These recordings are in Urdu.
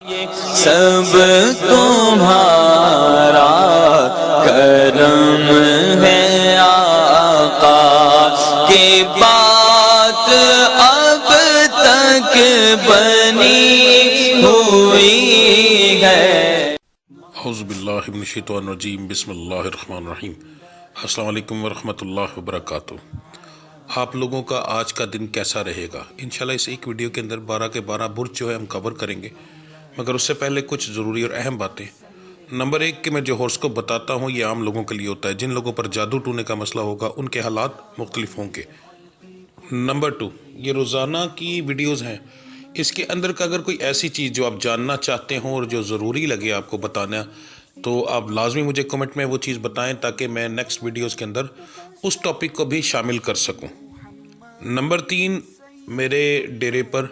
سب تمہارا کرم ہے آقا کی بات اب تک بنی ہوئی ہے۔ اعوذ باللہ من الشیطان الرجیم، بسم اللہ الرحمن الرحیم۔ السلام علیکم ورحمۃ اللہ وبرکاتہ۔ آپ لوگوں کا آج کا دن کیسا رہے گا؟ انشاءاللہ اس ایک ویڈیو کے اندر 12 کے 12 برج جو ہے ہم کور کریں گے، مگر اس سے پہلے کچھ ضروری اور اہم باتیں۔ نمبر 1 کہ میں جو ہورسکوپ بتاتا ہوں یہ عام لوگوں کے لیے ہوتا ہے، جن لوگوں پر جادو ٹونے کا مسئلہ ہوگا ان کے حالات مختلف ہوں گے۔ نمبر 2 یہ روزانہ کی ویڈیوز ہیں، اس کے اندر کا اگر کوئی ایسی چیز جو آپ جاننا چاہتے ہوں اور جو ضروری لگے آپ کو بتانا، تو آپ لازمی مجھے کمنٹ میں وہ چیز بتائیں تاکہ میں نیکسٹ ویڈیوز کے اندر اس ٹاپک کو بھی شامل کر سکوں۔ نمبر 3 میرے ڈیرے پر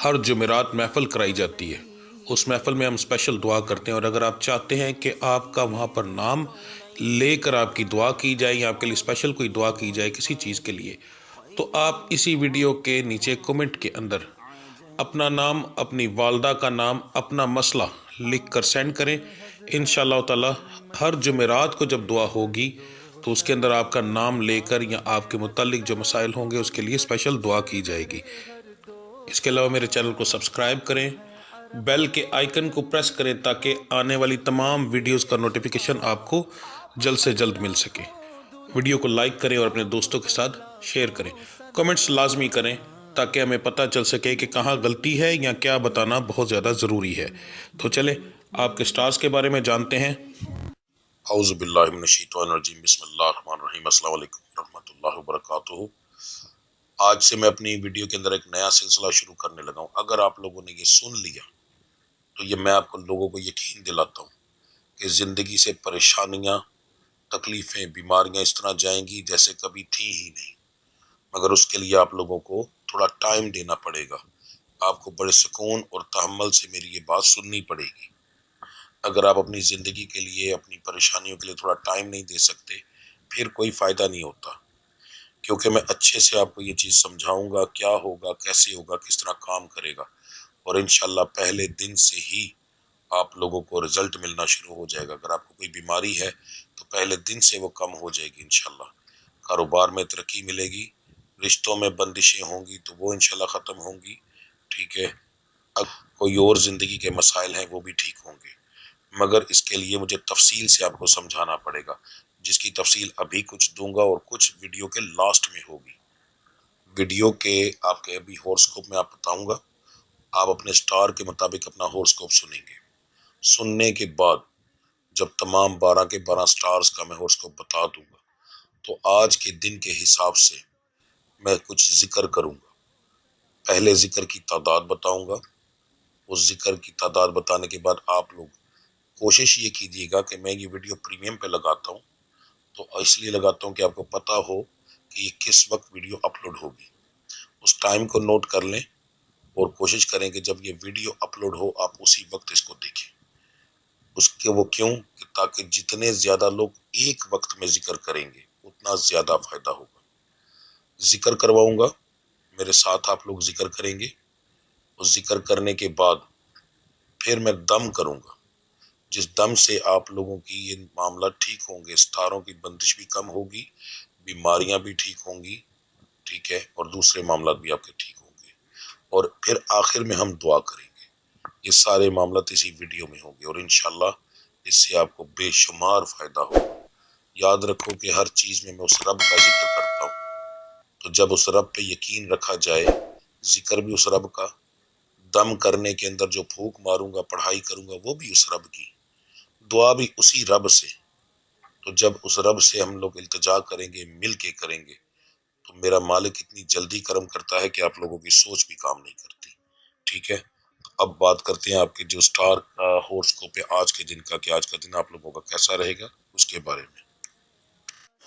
ہر جمعرات محفل کرائی جاتی ہے، اس محفل میں ہم اسپیشل دعا کرتے ہیں، اور اگر آپ چاہتے ہیں کہ آپ کا وہاں پر نام لے کر آپ کی دعا کی جائے یا آپ کے لیے اسپیشل کوئی دعا کی جائے کسی چیز کے لیے، تو آپ اسی ویڈیو کے نیچے کمنٹ کے اندر اپنا نام، اپنی والدہ کا نام، اپنا مسئلہ لکھ کر سینڈ کریں۔ انشاءاللہ تعالی ہر جمعرات کو جب دعا ہوگی تو اس کے اندر آپ کا نام لے کر یا آپ کے متعلق جو مسائل ہوں گے اس کے لیے اسپیشل دعا کی جائے گی۔ اس کے علاوہ میرے چینل کو سبسکرائب کریں، بیل کے آئیکن کو پریس کریں تاکہ آنے والی تمام ویڈیوز کا نوٹیفیکیشن آپ کو جلد سے جلد مل سکے۔ ویڈیو کو لائک کریں اور اپنے دوستوں کے ساتھ شیئر کریں۔ کمنٹس لازمی کریں تاکہ ہمیں پتہ چل سکے کہ کہاں غلطی ہے یا کیا بتانا بہت زیادہ ضروری ہے۔ تو چلیں آپ کے سٹارز کے بارے میں جانتے ہیں۔ اعوذ باللہ من الشیطان الرجیم، بسم اللہ الرحمن الرحیم۔ السلام علیکم ورحمۃ اللہ وبرکاتہ۔ آج سے میں اپنی ویڈیو کے اندر ایک نیا سلسلہ شروع کرنے لگا ہوں۔ اگر آپ لوگوں نے یہ سن لیا تو یہ میں آپ کو لوگوں کو یقین دلاتا ہوں کہ زندگی سے پریشانیاں، تکلیفیں، بیماریاں اس طرح جائیں گی جیسے کبھی تھی ہی نہیں، مگر اس کے لیے آپ لوگوں کو تھوڑا ٹائم دینا پڑے گا۔ آپ کو بڑے سکون اور تحمل سے میری یہ بات سننی پڑے گی۔ اگر آپ اپنی زندگی کے لیے، اپنی پریشانیوں کے لیے تھوڑا ٹائم نہیں دے سکتے، پھر کوئی فائدہ نہیں ہوتا، کیونکہ میں اچھے سے آپ کو یہ چیز سمجھاؤں گا کیا ہوگا، کیسے ہوگا، کس طرح کام کرے گا، اور انشاءاللہ پہلے دن سے ہی آپ لوگوں کو رزلٹ ملنا شروع ہو جائے گا۔ اگر آپ کو کوئی بیماری ہے تو پہلے دن سے وہ کم ہو جائے گی انشاءاللہ۔ کاروبار میں ترقی ملے گی، رشتوں میں بندشیں ہوں گی تو وہ انشاءاللہ ختم ہوں گی، ٹھیک ہے۔ اب کوئی اور زندگی کے مسائل ہیں وہ بھی ٹھیک ہوں گے، مگر اس کے لیے مجھے تفصیل سے آپ کو سمجھانا پڑے گا، جس کی تفصیل ابھی کچھ دوں گا اور کچھ ویڈیو کے لاسٹ میں ہوگی۔ ویڈیو کے آپ کے ابھی ہورسکوپ میں آپ بتاؤں گا، آپ اپنے سٹار کے مطابق اپنا ہورسکوپ سنیں گے۔ سننے کے بعد جب تمام 12 کے 12 سٹارز کا میں ہورسکوپ بتا دوں گا تو آج کے دن کے حساب سے میں کچھ ذکر کروں گا۔ پہلے ذکر کی تعداد بتاؤں گا، اس ذکر کی تعداد بتانے کے بعد آپ لوگ کوشش یہ کیجیے گا کہ میں یہ ویڈیو پریمیم پہ لگاتا ہوں، تو اس لیے لگاتا ہوں کہ آپ کو پتا ہو کہ یہ کس وقت ویڈیو اپلوڈ ہوگی۔ اس ٹائم کو نوٹ کر لیں اور کوشش کریں کہ جب یہ ویڈیو اپلوڈ ہو آپ اسی وقت اس کو دیکھیں۔ اس کے وہ کیوں کہ تاکہ جتنے زیادہ لوگ ایک وقت میں ذکر کریں گے اتنا زیادہ فائدہ ہوگا۔ ذکر کرواؤں گا، میرے ساتھ آپ لوگ ذکر کریں گے، اور ذکر کرنے کے بعد پھر میں دم کروں گا، جس دم سے آپ لوگوں کی یہ معاملات ٹھیک ہوں گے، ستاروں کی بندش بھی کم ہوگی، بیماریاں بھی ٹھیک ہوں گی، ٹھیک ہے، اور دوسرے معاملات بھی آپ کے ٹھیک ہوں گے، اور پھر آخر میں ہم دعا کریں گے۔ یہ سارے معاملات اسی ویڈیو میں ہوں گے اور انشاءاللہ اس سے آپ کو بے شمار فائدہ ہوگا۔ یاد رکھو کہ ہر چیز میں اس رب کا ذکر کرتا ہوں، تو جب اس رب پہ یقین رکھا جائے، ذکر بھی اس رب کا، دم کرنے کے اندر جو پھونک ماروں گا، پڑھائی کروں گا، وہ بھی اس رب کی، دعا بھی اسی رب سے۔ تو جب اس رب سے ہم لوگ التجا کریں گے، مل کے کریں گے، تو میرا مالک اتنی جلدی کرم کرتا ہے کہ آپ لوگوں کی سوچ بھی کام نہیں کرتی، ٹھیک ہے۔ اب بات کرتے ہیں آپ کے جو سٹار ہورسکوپ ہے آج کے دن کا، کہ آج کا دن آپ لوگوں کا کیسا رہے گا اس کے بارے میں۔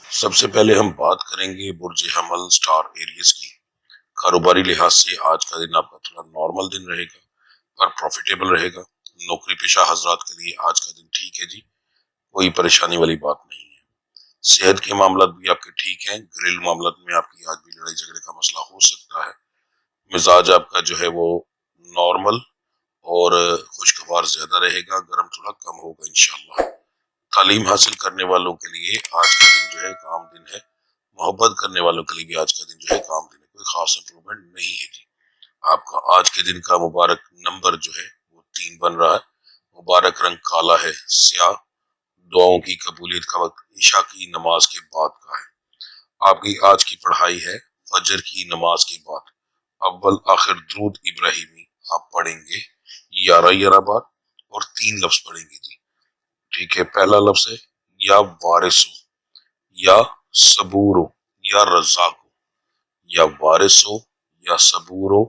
سب سے پہلے ہم بات کریں گے برج حمل سٹار ایریز کی۔ کاروباری لحاظ سے آج کا دن آپ کا تھوڑا نارمل دن رہے گا اور پروفیٹیبل رہے گا۔ نوکری پیشہ حضرات کے لیے آج کا دن ٹھیک ہے جی، کوئی پریشانی والی بات نہیں ہے۔ صحت کے معاملات بھی آپ کے ٹھیک ہیں، گھریلو معاملات میں آپ کی آج بھی لڑائی جھگڑے کا مسئلہ ہو سکتا ہے۔ مزاج آپ کا جو ہے وہ نارمل اور غبار زیادہ رہے گا، گرم تھوڑا کم ہوگا انشاءاللہ۔ تعلیم حاصل کرنے والوں کے لیے آج کا دن جو ہے کام دن ہے، محبت کرنے والوں کے لیے بھی آج کا دن جو ہے کام دن ہے، کوئی خاص امپرومنٹ نہیں ہے جی۔ آپ کا آج کے دن کا مبارک نمبر جو ہے وہ 3 بن رہا ہے، مبارک رنگ کالا ہے، سیاہ، دعاؤں کی قبولیت کا وقت عشاء کی نماز کے بعد کا ہے۔ آپ کی آج کی پڑھائی ہے فجر کی نماز کے بعد، اول آخر درود ابراہیمی آپ پڑھیں گے 11 بار اور 3 لفظ پڑھیں گے جی، ٹھیک ہے۔ پہلا لفظ ہے یا وارثو، یا صبورو، یا رزاقو، یا وارثو، یا صبورو،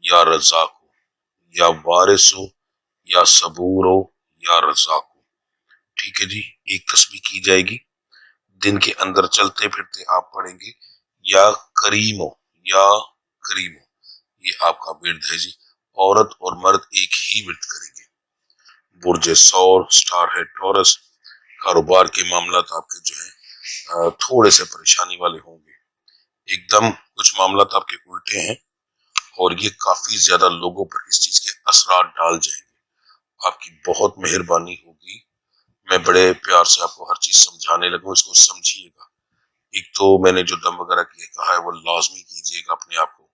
یا رزاقو، یا وارثو، یا صبورو، یا رزاقو، ٹھیک ہے جی۔ ایک تسبیح کی جائے گی، دن کے اندر چلتے پھرتے آپ پڑھیں گے یا کریمو، یا کریمو، یہ آپ کا ورد ہے جی۔ عورت اور مرد ایک ہی ورد کریں گے۔ برج سور سٹار ہے ٹورس، کاروبار کے معاملات آپ کے جو ہیں تھوڑے سے پریشانی والے ہوں گے، ایک دم کچھ معاملات آپ کے الٹے ہیں اور یہ کافی زیادہ لوگوں پر اس چیز کے اثرات ڈال جائیں گے۔ آپ کی بہت مہربانی ہوگی، میں بڑے پیار سے آپ کو ہر چیز سمجھانے لگوں، اس کو سمجھیے گا۔ ایک تو میں نے جو دم وغیرہ کی کہا ہے وہ لازمی کیجیے گا اپنے آپ کو،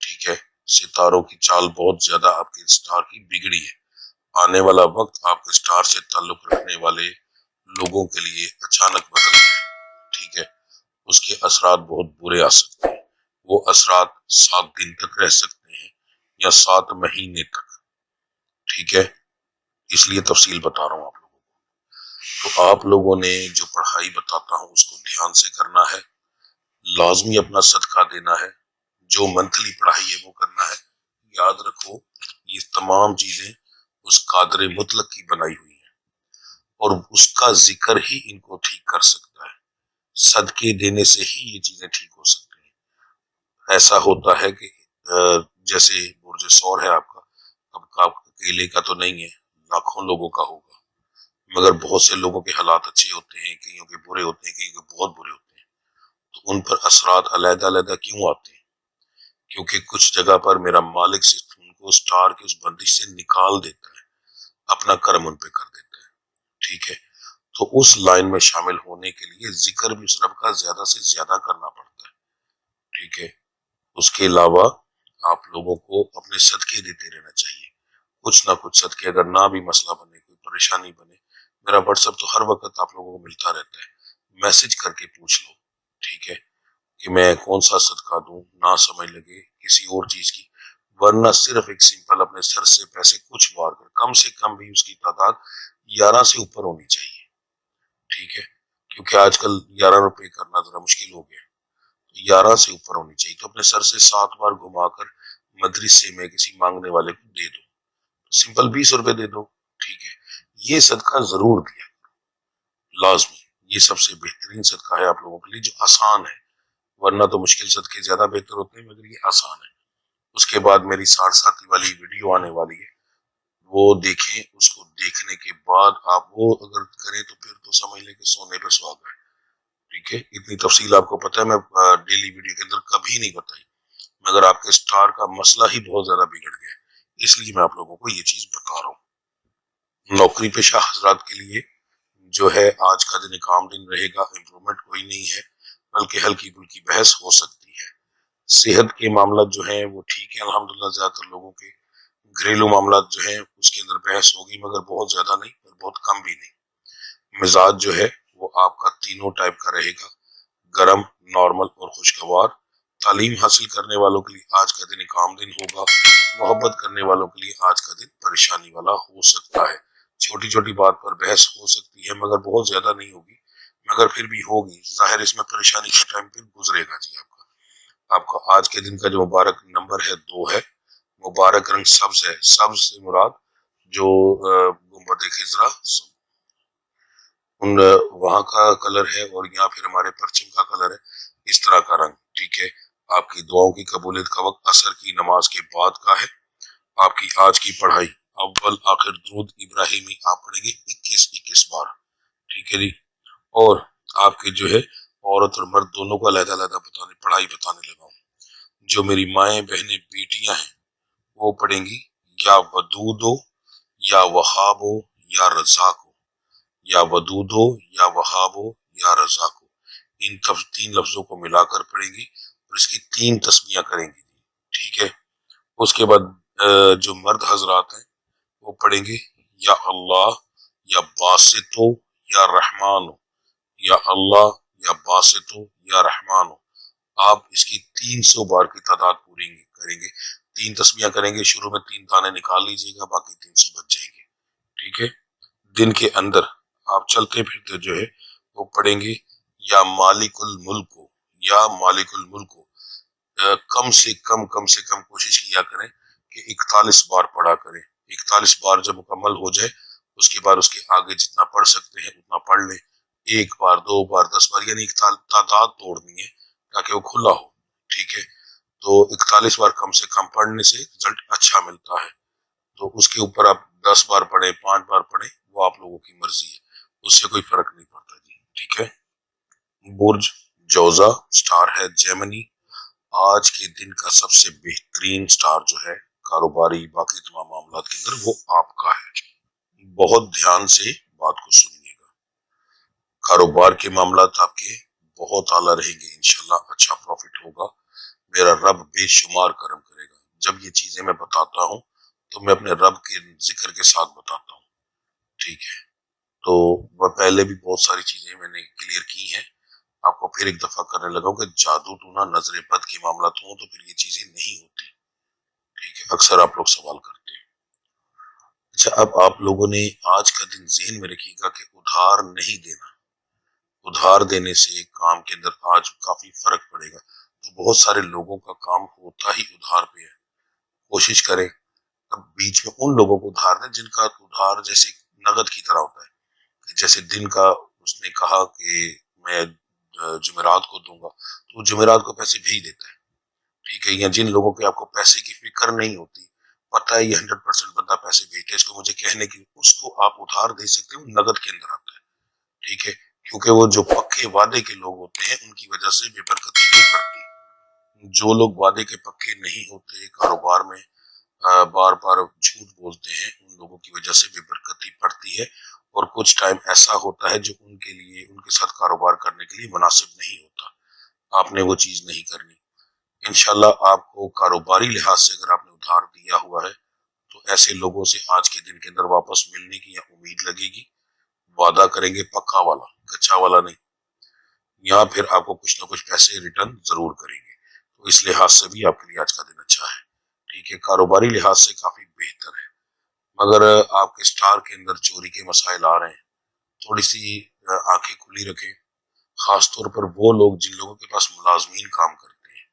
ٹھیک ہے۔ ستاروں کی چال بہت زیادہ آپ کے سٹار کی بگڑی ہے، آنے والا وقت آپ کے سٹار سے تعلق رکھنے والے لوگوں کے لیے اچانک بدل گئے، ٹھیک ہے۔ اس کے اثرات بہت برے آ سکتے ہیں، وہ اثرات 7 دن تک رہ سکتے ہیں یا 7 مہینے تک، ٹھیک ہے۔ اس لیے تفصیل بتا رہا ہوں آپ لوگوں کو۔ تو آپ لوگوں نے جو پڑھائی بتاتا ہوں اس کو دھیان سے کرنا ہے، لازمی اپنا صدقہ دینا ہے، جو منتھلی پڑھائی ہے وہ کرنا ہے۔ یاد رکھو یہ تمام چیزیں اس قادر مطلق کی بنائی ہوئی ہیں اور اس کا ذکر ہی ان کو ٹھیک کر سکتا ہے، صدقے دینے سے ہی یہ چیزیں ٹھیک ہو سکتی ہیں۔ ایسا ہوتا ہے کہ جیسے برج سور ہے آپ کا، اب آپ اکیلے کا تو نہیں ہے، لاکھوں لوگوں کا ہوگا، مگر بہت سے لوگوں کے حالات اچھے ہوتے ہیں، کئیوں کے برے ہوتے ہیں، کئیوں کے بہت برے ہوتے ہیں، تو ان پر اثرات علیحدہ علیحدہ کیوں آتے ہیں؟ کیونکہ کچھ جگہ پر میرا مالک سے ان کو سٹار کی اس بندش سے نکال دیتا ہے، اپنا کرم ان پہ کر دیتا ہے، ٹھیک ہے۔ تو اس لائن میں شامل ہونے کے لیے ذکر بھی اس رب کا زیادہ سے زیادہ کرنا پڑتا ہے، ٹھیک ہے۔ اس کے علاوہ آپ لوگوں کو اپنے صدقے دیتے رہنا چاہیے، کچھ نہ کچھ صدقے، اگر نہ بھی مسئلہ بنے، کوئی پریشانی بنے، میرا واٹس ایپ تو ہر وقت آپ لوگوں کو ملتا رہتا ہے، میسج کر کے پوچھ لو، ٹھیک ہے، کہ میں کون سا صدقہ دوں، نہ سمجھ لگے کسی اور چیز کی، ورنہ صرف ایک سمپل اپنے سر سے پیسے کچھ وار کر، کم سے کم بھی اس کی تعداد 11 سے اوپر ہونی چاہیے، ٹھیک ہے، کیونکہ آج کل 11 روپے کرنا ذرا مشکل ہو گیا، 11 سے اوپر ہونی چاہیے، تو اپنے سر سے 7 بار گھما کر مدرسے میں کسی مانگنے والے کو دے دو، سمپل 20 روپے دے دو، ٹھیک ہے۔ یہ صدقہ ضرور دیا لازمی، یہ سب سے بہترین صدقہ ہے آپ لوگوں کے لیے جو آسان ہے، ورنہ تو مشکل صدقے زیادہ بہتر ہوتے ہیں، مگر یہ آسان ہے۔ اس کے بعد میری 60 ساتھی والی ویڈیو آنے والی ہے، وہ دیکھیں، اس کو دیکھنے کے بعد آپ وہ اگر کریں تو پھر تو سمجھ لیں کہ سونے پہ سہاگا ہے، ٹھیک ہے۔ اتنی تفصیل آپ کو پتہ ہے میں ڈیلی ویڈیو کے اندر کبھی نہیں بتائی، مگر آپ کے سٹار کا مسئلہ ہی بہت زیادہ بگڑ گیا، اس لیے میں آپ لوگوں کو یہ چیز بتا رہا ہوں۔ نوکری پیشہ حضرات کے لیے جو ہے آج کا دن کام دن رہے گا، امپرومنٹ کوئی نہیں ہے، بلکہ ہلکی پھلکی بحث ہو سکتی ہے۔ صحت کے معاملات جو ہیں وہ ٹھیک ہیں الحمدللہ، زیادہ تر لوگوں کے گھریلو معاملات جو ہیں اس کے اندر بحث ہوگی، مگر بہت زیادہ نہیں اور بہت کم بھی نہیں۔ مزاج جو ہے وہ آپ کا تینوں ٹائپ کا رہے گا، گرم، نارمل اور خوشگوار۔ تعلیم حاصل کرنے والوں کے لیے آج کا دن کام دن ہوگا، محبت کرنے والوں کے لیے آج کا دن پریشانی والا ہو سکتا ہے، چھوٹی چھوٹی بات پر بحث ہو سکتی ہے مگر بہت زیادہ نہیں ہوگی، مگر پھر بھی ہوگی، ظاہر اس میں پریشانی کا ٹائم پھر گزرے گا جی۔ آپ کا آج کے دن کا جو مبارک نمبر ہے 2 ہے، مبارک رنگ سبز ہے، سبز سے مراد جو گنبد خضرا ان وہاں کا کلر ہے، اور یہاں پھر ہمارے پرچم کا کلر ہے، اس طرح کا رنگ، ٹھیک ہے۔ آپ کی دعاؤں کی قبولیت کا وقت عصر کی نماز کے بعد کا ہے۔ آپ کی آج کی پڑھائی اول آخر درود ابراہیمی آپ پڑھیں گے 21 بار، ٹھیک ہے جی۔ اور آپ کے جو ہے عورت اور مرد دونوں کو علیحدہ علیحدہ پڑھائی بتانے لگا ہوں۔ جو میری مائیں بہنیں بیٹیاں ہیں وہ پڑھیں گی یا ودودو، یا وہاب ہو یا رزاق ہو، یا ودود ہو یا وہاب ہو یا رزاق ہو، ان تین لفظوں کو ملا کر پڑھیں گی اور اس کی 3 تسمیاں کریں گی، ٹھیک ہے۔ اس کے بعد جو مرد حضرات ہیں وہ پڑھیں گے یا اللہ یا باسط ہو یا رحمان ہو، یا اللہ یا باسط ہو یا رحمان ہو۔ آپ اس کی 300 بار کی تعداد پوری کریں گے، 3 تسمیاں کریں گے، شروع میں 3 دانے نکال لیجیے گا، باقی 300 بچ جائیں گے، ٹھیک ہے۔ دن کے اندر آپ چلتے پھرتے جو ہے وہ پڑھیں گے یا مالک الملک ہو یا مالک الملک ہو۔ کم سے کم کوشش کیا کریں کہ 41 بار پڑھا کریں، 41 بار جب مکمل ہو جائے اس کے بعد اس کے آگے جتنا پڑھ سکتے ہیں اتنا پڑھ لیں، 1 بار 2 بار 10 بار، یعنی ایک تعداد توڑنی ہے تاکہ وہ کھلا ہو، ٹھیک ہے۔ تو 41 بار کم سے کم پڑھنے سے رزلٹ اچھا ملتا ہے، تو اس کے اوپر آپ 10 بار پڑھیں 5 بار پڑھیں وہ آپ لوگوں کی مرضی ہے، اس سے کوئی فرق نہیں پڑتا جی، ٹھیک ہے۔ برج جوزا سٹار ہے جیمنی، آج کے دن کا سب سے بہترین سٹار جو ہے کاروباری باقی تمام معاملات کے اندر وہ آپ کا ہے۔ بہت دھیان سے بات کو سنیے گا، کاروبار کے معاملات آپ کے بہت اعلیٰ رہیں گے انشاءاللہ، اچھا پروفٹ ہوگا، میرا رب بے شمار کرم کرے گا۔ جب یہ چیزیں میں بتاتا ہوں تو میں اپنے رب کے ذکر کے ساتھ بتاتا ہوں، ٹھیک ہے۔ تو وہ پہلے بھی بہت ساری چیزیں میں نے کلیئر کی ہیں، آپ کو پھر ایک دفعہ کرنے لگا ہوں کہ جادو ٹونا نظر بد کے معاملات ہوں تو پھر یہ چیزیں نہیں ہوتی، ٹھیک ہے، اکثر آپ لوگ سوال کرتے ہیں۔ اچھا، اب آپ لوگوں نے آج کا دن ذہن میں رکھیے گا کہ ادھار نہیں دینا، ادھار دینے سے کام کے اندر آج کافی فرق پڑے گا، تو بہت سارے لوگوں کا کام ہوتا ہی ادھار پہ ہے، کوشش کریں اب بیچ میں ان لوگوں کو ادھار دیں جن کا ادھار جیسے نقد کی طرح ہوتا ہے، جیسے دن کا اس نے کہا کہ میں جمعرات کو دوں گا تو وہ جمعرات کو پیسے بھیج دیتا ہے، ٹھیک ہے۔ یا جن لوگوں کے آپ کو پیسے کی فکر نہیں ہوتی، پتہ ہے یہ 100% بندہ پیسے بھیجتا ہے، اس کو مجھے کہنے کی، اس کو آپ ادھار دے سکتے ہیں، وہ نقد کے اندر آتا ہے، ٹھیک ہے، کیونکہ وہ جو پکے وعدے کے لوگ ہوتے ہیں ان کی وجہ سے بے برکتی نہیں پڑتی۔ جو لوگ وعدے کے پکے نہیں ہوتے کاروبار میں بار بار جھوٹ بولتے ہیں، ان لوگوں کی وجہ سے بے برکتی پڑتی ہے، اور کچھ ٹائم ایسا ہوتا ہے جو ان کے لیے، ان کے ساتھ کاروبار کرنے کے لیے مناسب نہیں ہوتا، آپ نے وہ چیز نہیں کرنی۔ انشاءاللہ آپ کو کاروباری لحاظ سے اگر آپ نے ادھار دیا ہوا ہے تو ایسے لوگوں سے آج کے دن کے اندر واپس ملنے کی یا امید لگے گی، وعدہ کریں گے پکا والا، کچا والا نہیں، یا پھر آپ کو کچھ نہ کچھ پیسے ریٹرن ضرور کریں گے، تو اس لحاظ سے بھی آپ کے لیے آج کا دن اچھا ہے، ٹھیک ہے، کاروباری لحاظ سے کافی بہتر ہے۔ مگر آپ کے سٹار کے اندر چوری کے مسائل آ رہے ہیں، تھوڑی سی آنکھیں کھلی رکھیں، خاص طور پر وہ لوگ جن لوگوں کے پاس ملازمین کام کرتے ہیں،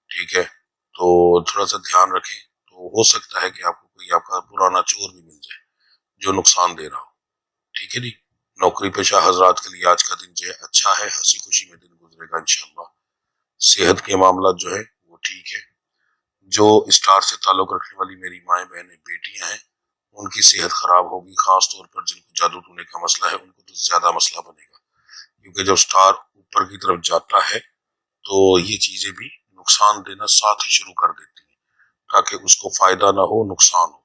ٹھیک ہے، تو تھوڑا سا دھیان رکھیں، تو ہو سکتا ہے کہ آپ کو کوئی آپ کا پرانا چور بھی مل جائے جو نقصان دے رہا ہو، ٹھیک ہے جی۔ نوکری پیشہ حضرات کے لیے آج کا دن جو ہے اچھا ہے، ہنسی خوشی میں دن گزرے گا انشاءاللہ۔ صحت کے معاملات جو ہے وہ ٹھیک ہے، جو اسٹار سے تعلق رکھنے والی میری مائیں بہنیں بیٹیاں ہیں ان کی صحت خراب ہوگی، خاص طور پر جن کو جادو ٹونے کا مسئلہ ہے ان کو تو زیادہ مسئلہ بنے گا، کیونکہ جب اسٹار اوپر کی طرف جاتا ہے تو یہ چیزیں بھی نقصان دینا ساتھ ہی شروع کر دیتی ہیں، تاکہ اس کو فائدہ نہ ہو نقصان ہو،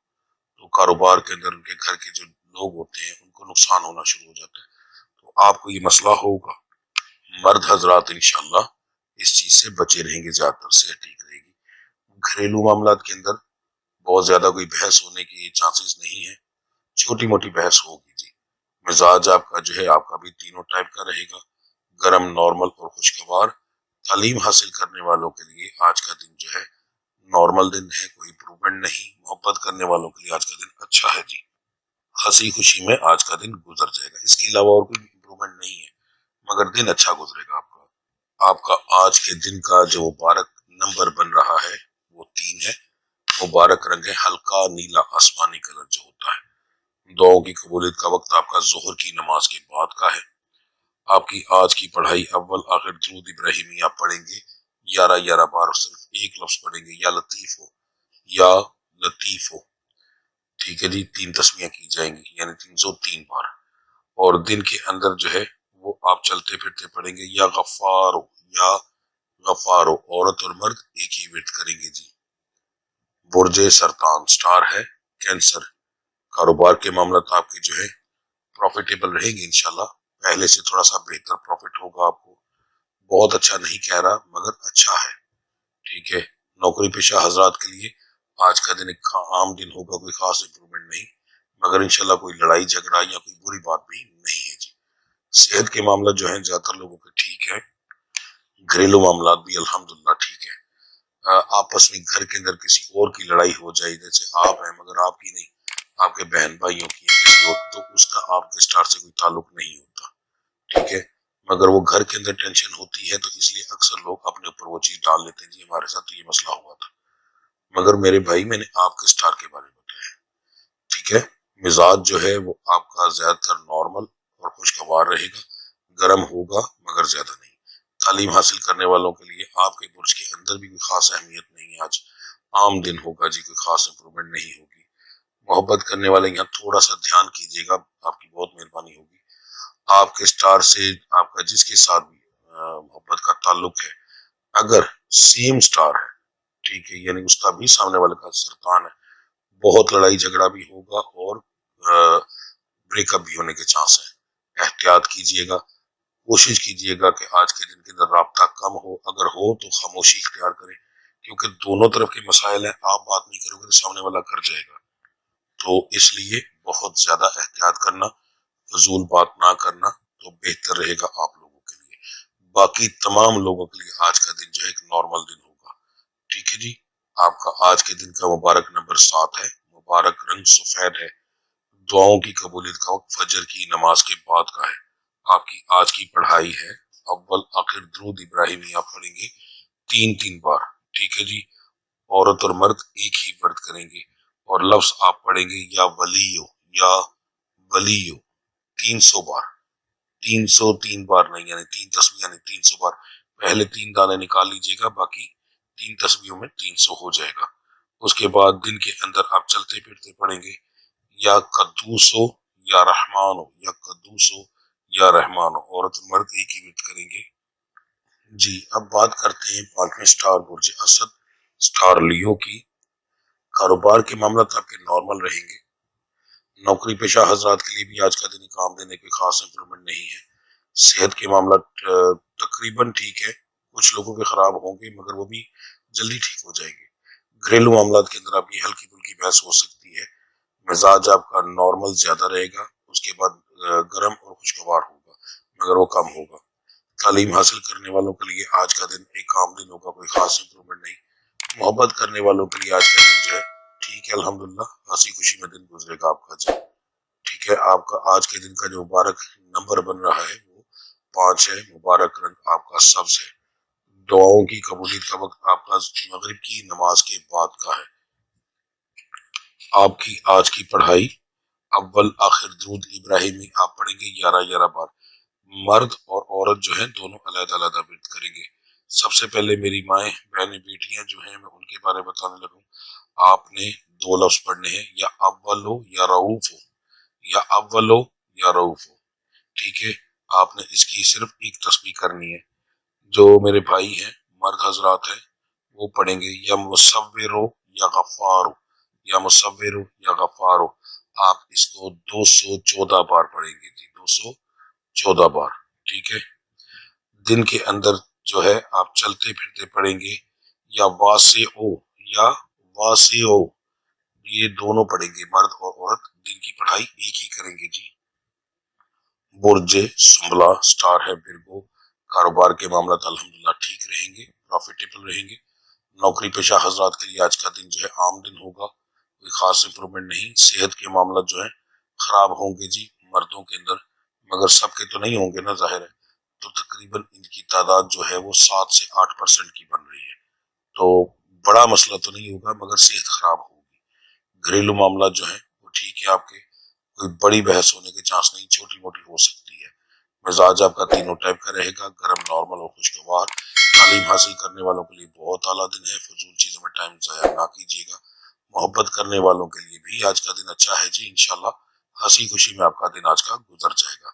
تو کاروبار کے اندر ان کے گھر کے جو لوگ ہوتے ہیں ان کو نقصان ہونا شروع ہو جاتا ہے، تو آپ کو یہ مسئلہ ہوگا۔ مرد حضرات انشاءاللہ اس چیز سے بچے رہیں گے، زیادہ تر صحت ٹھیک رہے گی۔ گھریلو معاملات کے اندر بہت زیادہ کوئی بحث ہونے کی چانسز نہیں ہے، چھوٹی موٹی بحث ہوگی جی۔ مزاج آپ کا جو ہے آپ کا بھی تینوں ٹائپ کا رہے گا، گرم، نارمل اور خوشگوار۔ تعلیم حاصل کرنے والوں کے لیے آج کا دن جو ہے نارمل دن ہے، کوئی امپروومنٹ نہیں۔ محبت کرنے والوں کے لیے آج کا دن اچھا ہے جی، ہنسی خوشی میں آج کا دن گزر جائے گا، اس کے علاوہ اور کوئی امپروومنٹ نہیں ہے، مگر دن اچھا گزرے گا آپ کا۔ آپ کا آج کے دن کا جو مبارک نمبر بن رہا ہے وہ 3 ہے، مبارک رنگ ہے ہلکا نیلا آسمانی کلر جو ہوتا ہے۔ دعاؤں کی قبولیت کا وقت آپ کا ظہر کی نماز کے بعد کا ہے۔ آپ کی آج کی پڑھائی اول آخر درود ابراہیمی آپ پڑھیں گے 11 بار، اور صرف ایک لفظ پڑھیں گے یا لطیف ہو یا لطیف ہو، ٹھیک ہے جی، 3 تسمیاں کی جائیں گی یعنی 303 بار، اور دن کے اندر جو ہے وہ آپ چلتے پھرتے پڑھیں گے یا غفار ہو یا غفار ہو، عورت اور مرد ایک ہی ورد کریں گے جی۔ برج سرطان سٹار ہے کینسر، کاروبار کے معاملات آپ کے جو ہے پروفیٹیبل رہیں گے انشاءاللہ. پہلے سے تھوڑا سا بہتر پروفٹ ہوگا آپ کو. بہت اچھا نہیں کہہ رہا مگر اچھا ہے. ٹھیک ہے. نوکری پیشہ حضرات کے لیے آج کا دن ایک عام دن ہوگا, کوئی خاص امپرومنٹ نہیں, مگر انشاءاللہ کوئی لڑائی جھگڑا یا کوئی بری بات بھی نہیں ہے جی. صحت کے معاملات جو ہیں زیادہ تر لوگوں کے ٹھیک ہے. گھریلو معاملات بھی الحمدللہ ٹھیک ہے. آپس میں گھر کے اندر کسی اور کی لڑائی ہو جائے, جیسے آپ ہیں مگر آپ کی نہیں, آپ کے بہن بھائیوں کی ہے کسی اور, تو اس کا آپ کے سٹار سے کوئی تعلق نہیں ہوتا. ٹھیک ہے. مگر وہ گھر کے اندر ٹینشن ہوتی ہے تو اس لیے اکثر لوگ اپنے اوپر وہ چیز ڈال لیتے ہیں, جی ہمارے ساتھ تو یہ مسئلہ ہوا تھا. مگر میرے بھائی میں نے آپ کے سٹار کے بارے میں بتایا. ٹھیک ہے. مزاج جو ہے وہ آپ کا زیادہ تر نارمل اور خوشگوار رہے گا, گرم ہوگا مگر زیادہ نہیں. تعلیم حاصل کرنے والوں کے لیے آپ کے برج کے اندر بھی کوئی خاص اہمیت نہیں ہے. آج عام دن ہوگا جی, کوئی خاص امپرومنٹ نہیں ہوگی. محبت کرنے والے یہاں تھوڑا سا دھیان کیجیے گا, آپ کی بہت مہربانی ہوگی. آپ کے سٹار سے آپ کا جس کے ساتھ بھی محبت کا تعلق ہے, اگر سیم سٹار ہے, ٹھیک ہے, یعنی اس کا بھی سامنے والے کا سرطان ہے, بہت لڑائی جھگڑا بھی ہوگا اور بریک اپ بھی ہونے کے چانس ہیں. احتیاط کیجیے گا. کوشش کیجیے گا کہ آج کے دن کے اندر رابطہ کم ہو, اگر ہو تو خاموشی اختیار کریں, کیونکہ دونوں طرف کے مسائل ہیں. آپ بات نہیں کرو گے تو سامنے والا کر جائے گا. تو اس لیے بہت زیادہ احتیاط کرنا, فضول بات نہ کرنا تو بہتر رہے گا آپ لوگوں کے لیے. باقی تمام لوگوں کے لیے آج کا دن جو ہے ایک نارمل دن ہوگا. ٹھیک ہے جی. آپ کا آج کے دن کا مبارک نمبر 7 ہے. مبارک رنگ سفید ہے. دعاؤں کی قبولیت کا وقت فجر کی نماز کے بعد کا ہے. آپ کی آج کی پڑھائی ہے اول آخر درود ابراہیمی آپ پڑھیں گے 3 بار. ٹھیک ہے جی. عورت اور مرد ایک ہی ورد کریں گے, اور لفظ آپ پڑھیں گے یا ولیو یا ولیو 300 بار. 303 بار نہیں, یعنی 3 تسبیح یعنی 300 بار. پہلے 3 دانے نکال لیجیے گا, باقی 3 تسبیحوں میں 300 ہو جائے گا. اس کے بعد دن کے اندر آپ چلتے پھرتے پڑھیں گے یا قدوس ہو یا رحمان ہو, یا قدوس ہو یا رحمان ہو. عورت مرد ایک ہی ورد کریں گے جی. اب بات کرتے ہیں 5ویں سٹار برج اسد سٹار لیو کی. کاروبار کے معاملات آپ کے نارمل رہیں گے. نوکری پیشہ حضرات کے لیے بھی آج کا دن کام دینے کوئی خاص امپرومنٹ نہیں ہے. صحت کے معاملات تقریباً ٹھیک ہے, کچھ لوگوں کے خراب ہوں گے مگر وہ بھی جلدی ٹھیک ہو جائے گے. گھریلو معاملات کے اندر آپ کی ہلکی پھلکی بحث ہو سکتی ہے. مزاج آپ کا نارمل زیادہ رہے گا, اس کے بعد گرم اور خوشگوار ہوگا مگر وہ کم ہوگا. تعلیم حاصل کرنے والوں کے لیے آج کا دن ایک عام دن ہوگا, کوئی خاص امپرومنٹ نہیں. محبت کرنے والوں کے لیے آج کا دن جو ہے ٹھیک ہے الحمدللہ, ہنسی خوشی میں دن گزرے گا آپ کا جی. ٹھیک ہے. آپ کا آج کے دن کا جو مبارک نمبر بن رہا ہے وہ 5 ہے. مبارک رنگ آپ کا سبز ہے. دعاؤں کی قبولیت کا وقت آپ کا مغرب کی نماز کے بعد کا ہے. آپ کی آج کی پڑھائی اول آخر درود ابراہیمی آپ پڑھیں گے 11 بار. مرد اور عورت جو ہیں دونوں علیحدہ علیحدہ ورد کریں گے. سب سے پہلے میری مائیں بہنیں بیٹیاں جو ہیں میں ان کے بارے میں بتانے لگوں. آپ نے 2 لفظ پڑھنے ہیں, یا اول ہو یا رعوف ہو, یا اول ہو یا رعوف ہو. ٹھیک ہے. آپ نے اس کی صرف ایک تسبیح کرنی ہے. جو میرے بھائی ہیں مرد حضرات ہیں وہ پڑھیں گے یا مصور ہو یا غفار ہو, یا مصور ہو یا غفار ہو. آپ اس کو 214 بار پڑھیں گے جی, 214 بار. ٹھیک ہے. دن کے اندر جو ہے آپ چلتے پھرتے پڑھیں گے یا واسع ہو یا واسع ہو, یہ دونوں پڑھیں گے مرد اور عورت. دن کی پڑھائی ایک ہی کریں گے جی. برج سنبلا سٹار ہے ورگو. کاروبار کے معاملات الحمدللہ ٹھیک رہیں گے, پروفیٹیبل رہیں گے. نوکری پیشہ حضرات کے لیے آج کا دن جو ہے عام دن ہوگا, کوئی خاص امپرومنٹ نہیں. صحت کے معاملات جو ہیں خراب ہوں گے جی مردوں کے اندر, مگر سب کے تو نہیں ہوں گے نا, ظاہر ہے. تو تقریباً ان کی تعداد جو ہے وہ 7 سے 8% کی بن رہی ہے. تو بڑا مسئلہ تو نہیں ہوگا مگر صحت خراب ہوگی. گھریلو معاملات جو ہیں وہ ٹھیک ہے آپ کے, کوئی بڑی بحث ہونے کے چانس نہیں, چھوٹی موٹی ہو سکتی ہے. مزاج آپ کا تینوں ٹائپ کا رہے گا, گرم نارمل اور خوشگوار. تعلیم حاصل کرنے والوں کے لیے بہت اعلیٰ دن ہے, فضول چیزوں میں ٹائم ضائع نہ کیجیے گا. محبت کرنے والوں کے لیے بھی آج کا دن اچھا ہے جی, انشاءاللہ ہنسی خوشی میں آپ کا دن آج کا گزر جائے گا.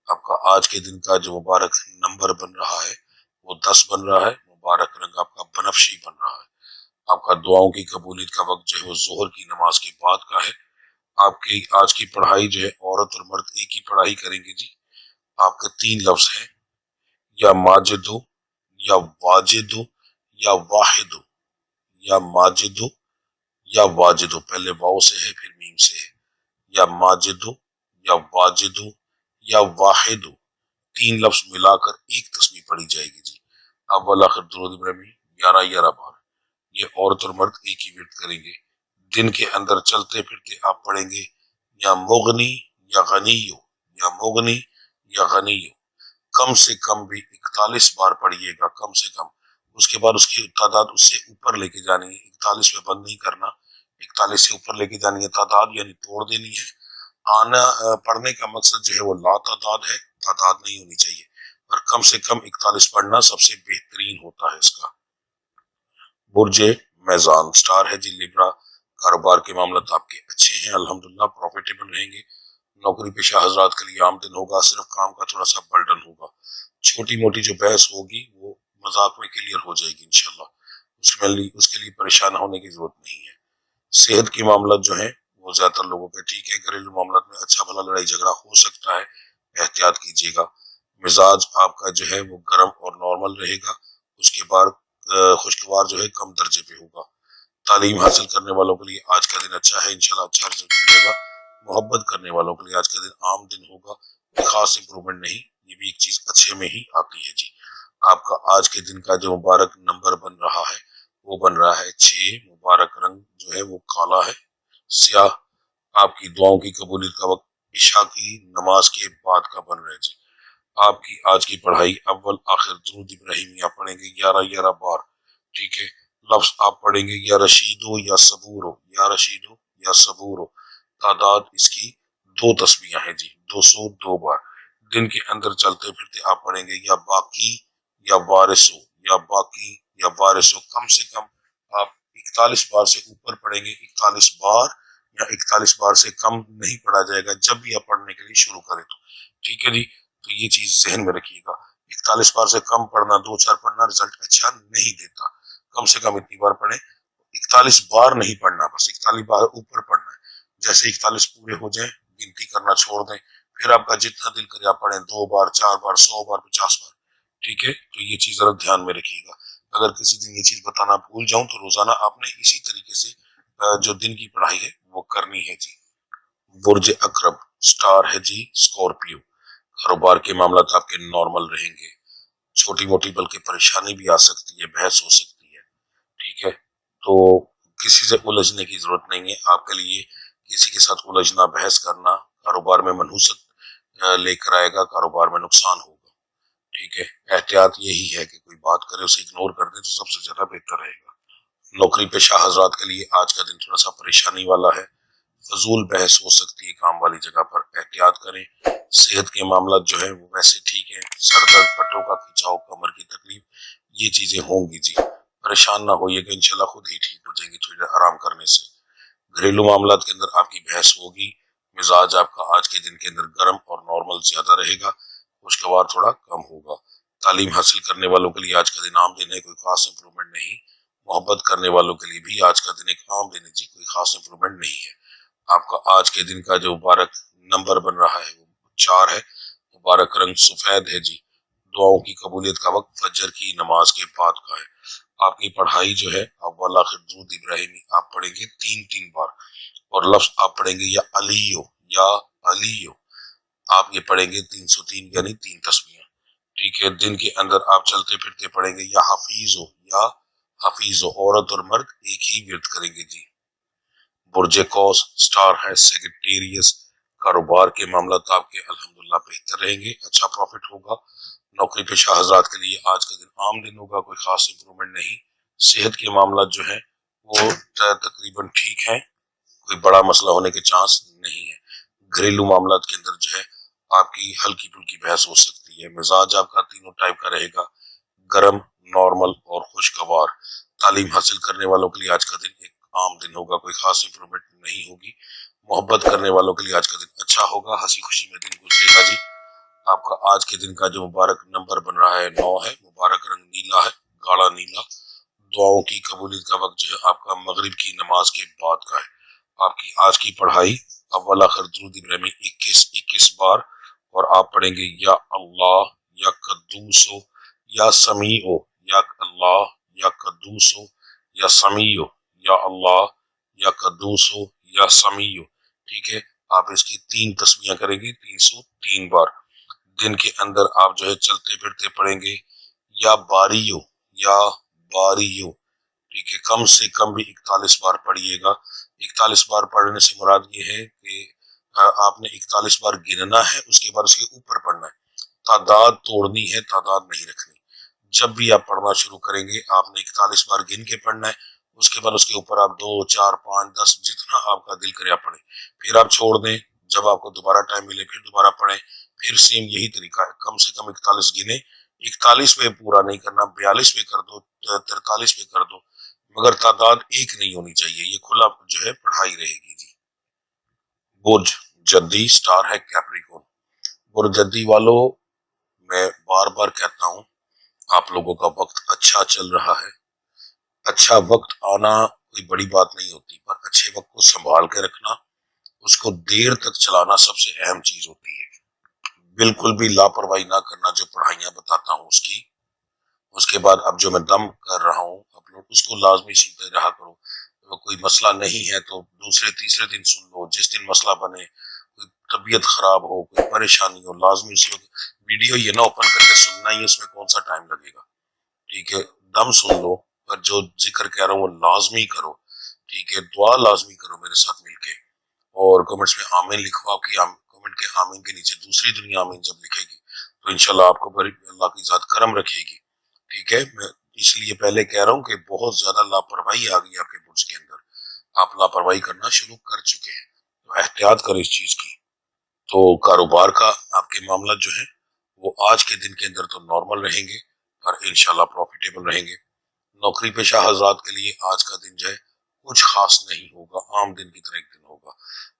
آپ کا آج کے دن کا جو مبارک نمبر بن رہا ہے وہ 10 بن رہا ہے. مبارک رنگ آپ کا بنفشی بن رہا ہے. آپ کا دعاؤں کی قبولیت کا وقت جو ہے وہ ظہر کی نماز کے بعد کا ہے. آپ کی آج کی پڑھائی جو ہے عورت اور مرد ایک ہی پڑھائی کریں گے جی۔ آپ کے 3 لفظ ہیں، یا ماجدو، یا واجدو، یا واحدو، یا ماجدو یا واجدو، پہلے واؤ سے ہے پھر میم سے ہے، یا ماجدو یا واجدو یا واحدو، 3 لفظ ملا کر ایک تسبیح پڑھی جائے گی جی۔ اول آخر درود ابراہیمی 11 بار، یہ عورت اور مرد ایک ہی ورد کریں گے۔ دن کے اندر چلتے پھرتے آپ پڑھیں گے یا مغنی یا غنیو، یا مغنی یا غنیو، کم سے کم بھی 41 بار پڑھیے گا، کم سے کم۔ اس کے بعد اس کی تعداد اس سے اوپر لے کے جانی ہے، 41 پہ بند نہیں کرنا، 41 سے اوپر لے کے جانی ہے تعداد، یعنی توڑ دینی ہے۔ آنا پڑھنے کا مقصد جو ہے وہ لا تعداد ہے، تعداد نہیں ہونی چاہیے، اور کم سے کم 41 پڑھنا سب سے بہترین ہوتا ہے اس کا۔ برج میزان سٹار ہے جی لیبرا، کاروبار کے معاملات آپ کے اچھے ہیں الحمدللہ، پروفیٹیبل رہیں گے۔ نوکری پیشہ حضرات کے لیے عام دن ہوگا، صرف کام کا تھوڑا سا برڈن ہوگا۔ چھوٹی موٹی جو بحث ہوگی وہ مذاق میں کلیئر ہو جائے گی انشاءاللہ، اس کے لیے پریشان ہونے کی ضرورت نہیں ہے۔ صحت کے معاملات جو ہیں وہ زیادہ تر لوگوں کے ٹھیک ہے، گھریلو معاملات میں اچھا بھلا لڑائی جھگڑا ہو سکتا ہے، احتیاط کیجیے گا۔ مزاج آپ کا جو ہے وہ گرم اور نارمل رہے گا، اس کے بعد خوشگوار جو ہے کم درجے پہ ہوگا۔ تعلیم حاصل کرنے والوں کے لیے آج کا دن اچھا ہے، انشاءاللہ اچھا رزلٹ ملے گا۔ محبت کرنے والوں کے لیے آج کا دن عام دن ہوگا، خاص امپرومنٹ نہیں، یہ بھی ایک چیز اچھے میں ہی آتی ہے جی۔ آپ کا آج کے دن کا جو مبارک نمبر بن رہا ہے وہ بن رہا ہے 6، مبارک رنگ جو ہے وہ کالا ہے سیاہ۔ آپ کی دعاؤں کی قبولیت کا وقت عشاء کی نماز کے بعد کا بن رہا ہے جی۔ آپ کی آج کی پڑھائی اول آخر درود ابراہیمیہ پڑھیں گے 11 بار، ٹھیک ہے۔ لفظ آپ پڑھیں گے یا رشیدو یا صبورو، یا رشیدو یا صبورو، تعداد اس کی 2 تسبیحاں ہیں جی، 202 بار۔ دن کے اندر چلتے پھرتے آپ پڑھیں گے یا باقی یا وارثو، یا باقی یا وارثو، کم سے کم آپ 41 بار سے اوپر پڑھیں گے، 41 بار یا 41 بار سے کم نہیں پڑھا جائے گا جب بھی آپ پڑھنے کے لیے شروع کریں تو، ٹھیک ہے جی۔ تو یہ چیز ذہن میں رکھیے گا، 41 بار سے کم پڑھنا، 2-4 پڑھنا رزلٹ اچھا نہیں دیتا، کم سے کم اتنی بار پڑھیں۔ 41 بار نہیں پڑھنا، بس 41 بار اوپر پڑھنا ہے۔ جیسے 41 پورے ہو جائیں گنتی کرنا چھوڑ دیں، پھر آپ کا جتنا دل کرے آپ پڑھیں، 2 بار 4 بار 100 بار 50 بار، ٹھیک ہے۔ تو یہ چیز ذرا دھیان میں رکھیے گا، اگر کسی دن یہ چیز بتانا بھول جاؤں تو روزانہ آپ نے اسی طریقے سے جو دن کی پڑھائی ہے وہ کرنی ہے جی۔ برج اقرب سٹار ہے جی اسکارپیو، کاروبار کے معاملات آپ کے نارمل رہیں گے، چھوٹی موٹی بلکہ پریشانی بھی آ سکتی ہے، بحث ہو سکتی ہے، ٹھیک ہے۔ تو کسی سے الجھنے کی ضرورت نہیں ہے، آپ کے لیے کسی کے ساتھ الجھنا، بحث کرنا کاروبار میں منحوست لے کر آئے گا، کاروبار میں نقصان ہوگا، ٹھیک ہے۔ احتیاط یہی ہے کہ کوئی بات کرے اسے اگنور کر دے تو سب سے زیادہ بہتر رہے گا۔ نوکری پیشہ حضرات کے لیے آج کا دن تھوڑا سا پریشانی والا ہے، فضول بحث ہو سکتی ہے کام والی جگہ پر، احتیاط کریں۔ صحت کے معاملات جو ہے وہ ویسے ٹھیک ہے، سر درد، پٹوں کا کھچاؤ، کمر کی تکلیف، یہ چیزیں ہوں گی جی، پریشان نہ ہوئیے گا، انشاءاللہ خود ہی ٹھیک ہو جائیں گی تھوڑی دیر آرام کرنے سے۔ گھریلو معاملات کے اندر آپ کی بحث ہوگی، مزاج آپ کا آج کے دن کے اندر گرم اور نارمل زیادہ رہے گا، خوشگوار تھوڑا کم ہوگا۔ تعلیم حاصل کرنے والوں کے لیے آج کا دن عام دن ہے، کوئی خاص امپرومنٹ نہیں۔ محبت کرنے والوں کے لیے بھی آج کا دن ایک عام دن ہے جی، کوئی خاص امپرومنٹ نہیں ہے۔ آپ کا آج کے دن کا جو مبارک نمبر بن رہا ہے وہ 4 ہے، مبارک رنگ سفید ہے جی۔ دعاؤں کی قبولیت کا وقت فجر کی نماز کے بعد کا ہے۔ آپ کی پڑھائی جو ہے اول آخر درود ابراہیمی آپ پڑھیں گے 3 بار، اور لفظ آپ پڑھیں گے یا علیو، یا علیو، آپ یہ پڑھیں گے 303 یعنی 3 تسبیحاں، ٹھیک ہے۔ دن کے اندر آپ چلتے پھرتے پڑھیں گے یا حفیظ ہو، یا حفیظ ہو، عورت اور مرد ایک ہی ورد کریں گے جی۔ برج قوس سٹار ہے سیگیٹیریس، کاروبار کے معاملات آپ کے الحمدللہ بہتر رہیں گے، اچھا پروفٹ ہوگا۔ نوکری پیشہ حضرات کے لیے آج کا دن عام دن ہوگا، کوئی خاص امپرومنٹ نہیں۔ صحت کے معاملات جو ہیں وہ تقریباً ٹھیک ہیں، کوئی بڑا مسئلہ ہونے کے چانس نہیں ہے۔ گھریلو معاملات کے اندر جو ہے آپ کی ہلکی پھلکی بحث ہو سکتی ہے۔ مزاج آپ کا تینوں ٹائپ کا رہے گا، گرم، نارمل اور خوشگوار۔ تعلیم حاصل کرنے والوں کے لیے آج کا دن ایک عام دن ہوگا، کوئی خاص امپرومنٹ نہیں ہوگی۔ محبت کرنے والوں کے لیے آج کا دن اچھا ہوگا، ہنسی خوشی میں دن گزرے گا جی۔ آپ کا آج کے دن کا جو مبارک نمبر بن رہا ہے 9 ہے، مبارک رنگ نیلا ہے، گاڑا نیلا۔ دعاؤں کی قبولیت کا وقت جو ہے آپ کا مغرب کی نماز کے بعد کا ہے۔ آپ کی آج کی پڑھائی اول آخر درود ابراہیمی 21 بار، اور آپ پڑھیں گے یا اللہ یا قدوسو یا سمیعو، یا اللہ یا قدوسو یا سمیعو، یا اللہ یا قدوسو یا سمیعو، ٹھیک ہے۔ آپ اس کی 3 تسبیحاں کریں گے 303 بار۔ دن کے اندر آپ جو ہے چلتے پھرتے پڑھیں گے یا باریو، یا باریو، ٹھیک ہے۔ کم سے کم بھی 41 بار پڑھیے گا۔ 41 بار پڑھنے سے مراد یہ ہے کہ آپ نے 41 بار گننا ہے، اس کے بعد اس کے اوپر پڑھنا ہے، تعداد توڑنی ہے، تعداد نہیں رکھنی۔ جب بھی آپ پڑھنا شروع کریں گے آپ نے 41 بار گن کے پڑھنا ہے، اس کے بعد اس کے اوپر آپ 2 4 5 10 جتنا آپ کا دل کرے آپ پڑھیں، پھر آپ چھوڑ دیں۔ جب آپ کو دوبارہ ٹائم ملے پھر دوبارہ پڑھیں، پھر سیم یہی طریقہ ہے، کم سے کم 41 گنے۔ 41 پہ پورا نہیں کرنا، 42 پہ کر دو، 43 پہ کر دو، مگر تعداد ایک نہیں ہونی چاہیے۔ یہ کھلا جو ہے پڑھائی رہے گی جی۔ برج جدی سٹار ہے کیپریکون۔ برج جدی والو، میں بار بار کہتا ہوں آپ لوگوں کا وقت اچھا چل رہا ہے۔ اچھا وقت آنا کوئی بڑی بات نہیں ہوتی، پر اچھے وقت کو سنبھال کے رکھنا، اس کو دیر تک چلانا سب سے اہم چیز ہوتی ہے۔ بالکل بھی لاپرواہی نہ کرنا، جو پڑھائیاں بتاتا ہوں اس کی۔ اس کے بعد اب جو میں دم کر رہا ہوں اپلوڈ، اس کو لازمی سنتے رہا کرو۔ کوئی مسئلہ نہیں ہے تو دوسرے تیسرے دن سن لو، جس دن مسئلہ بنے، کوئی طبیعت خراب ہو، کوئی پریشانی ہو، لازمی اس وقت ویڈیو یہ نہ اوپن کر کے سننا ہی، اس میں کون سا ٹائم لگے گا، ٹھیک ہے۔ دم سن لو، پر جو ذکر کہہ رہا ہوں وہ لازمی کرو، ٹھیک ہے۔ دعا لازمی کرو میرے ساتھ مل کے، اور کمنٹس میں آمین لکھو۔ آپ کی کمنٹ کے آمین کے نیچے دوسری دنیا آمین جب لکھے گی تو انشاءاللہ آپ کو بڑی اللہ کی ذات کرم رکھے گی، ٹھیک ہے۔ میں اس لیے پہلے کہہ رہا ہوں کہ بہت زیادہ لاپرواہی آ گئی آپ کے برج کے اندر، آپ لاپرواہی کرنا شروع کر چکے ہیں، تو احتیاط کریں اس چیز کی۔ تو کاروبار کا آپ کے معاملات جو ہیں وہ آج کے دن کے اندر تو نارمل رہیں گے، پر انشاءاللہ پروفیٹیبل رہیں گے۔ نوکری پیشہ حضرات کے لیے آج کا دن جو ہے کچھ خاص نہیں ہوگا، عام دن کی طرح ایک دن ہوگا۔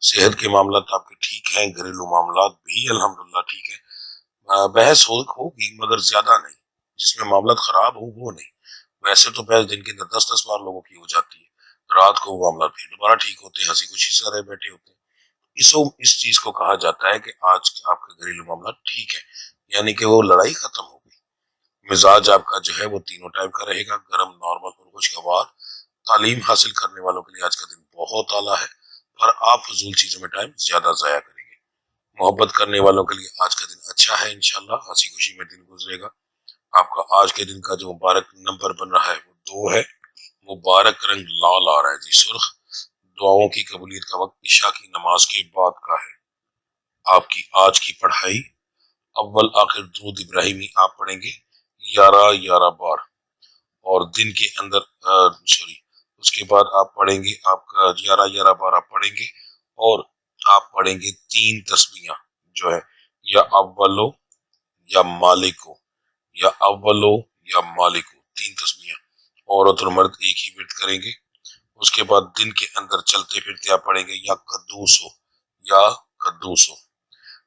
صحت کے معاملات آپ کے ٹھیک ہیں، گھریلو معاملات بھی الحمدللہ ٹھیک ہے۔ بحث ہوگی مگر زیادہ نہیں، جس میں معاملات خراب ہو وہ نہیں۔ ویسے تو بحث دن کے اندر 10 بار لوگوں کی ہو جاتی ہے، رات کو وہ معاملات پھر دوبارہ ٹھیک ہوتے ہیں، ہنسی خوشی سے رہ بیٹھے ہوتے ہیں۔ اس چیز کو کہا جاتا ہے کہ آج آپ کے گھریلو معاملات ٹھیک ہے، یعنی کہ وہ لڑائی ختم ہو گئی۔ مزاج آپ کا جو ہے وہ تینوں ٹائم کا رہے گا، گرم، نارمل اور خوشگوار۔ تعلیم حاصل کرنے والوں کے لیے آج کا دن بہت اعلیٰ ہے، پر آپ فضول چیزوں میں ٹائم زیادہ ضائع کریں گے۔ محبت کرنے والوں کے لیے آج کا دن اچھا ہے، انشاءاللہ ہنسی خوشی میں دن گزرے گا۔ آپ کا آج کے دن کا جو مبارک نمبر بن رہا ہے وہ 2 ہے، مبارک رنگ لال آ رہا ہے جی، سرخ۔ دعاؤں کی قبولیت کا وقت عشاء کی نماز کے بعد کا ہے۔ آپ کی آج کی پڑھائی، اول آخر درود ابراہیمی آپ پڑھیں گے 11 بار، اور دن کے اندر اس کے بعد آپ پڑھیں گے، آپ کا 11 بار آپ پڑھیں گے، اور آپ پڑھیں گے 3 تسبیحاں جو ہے، یا اولو یا مالکو، یا اولو یا مالکو، 3 تسبیحاں۔ عورت اور مرد ایک ہی ورد کریں گے۔ اس کے بعد دن کے اندر چلتے پھرتے آپ پڑھیں گے یا قدوسو، یا قدوسو،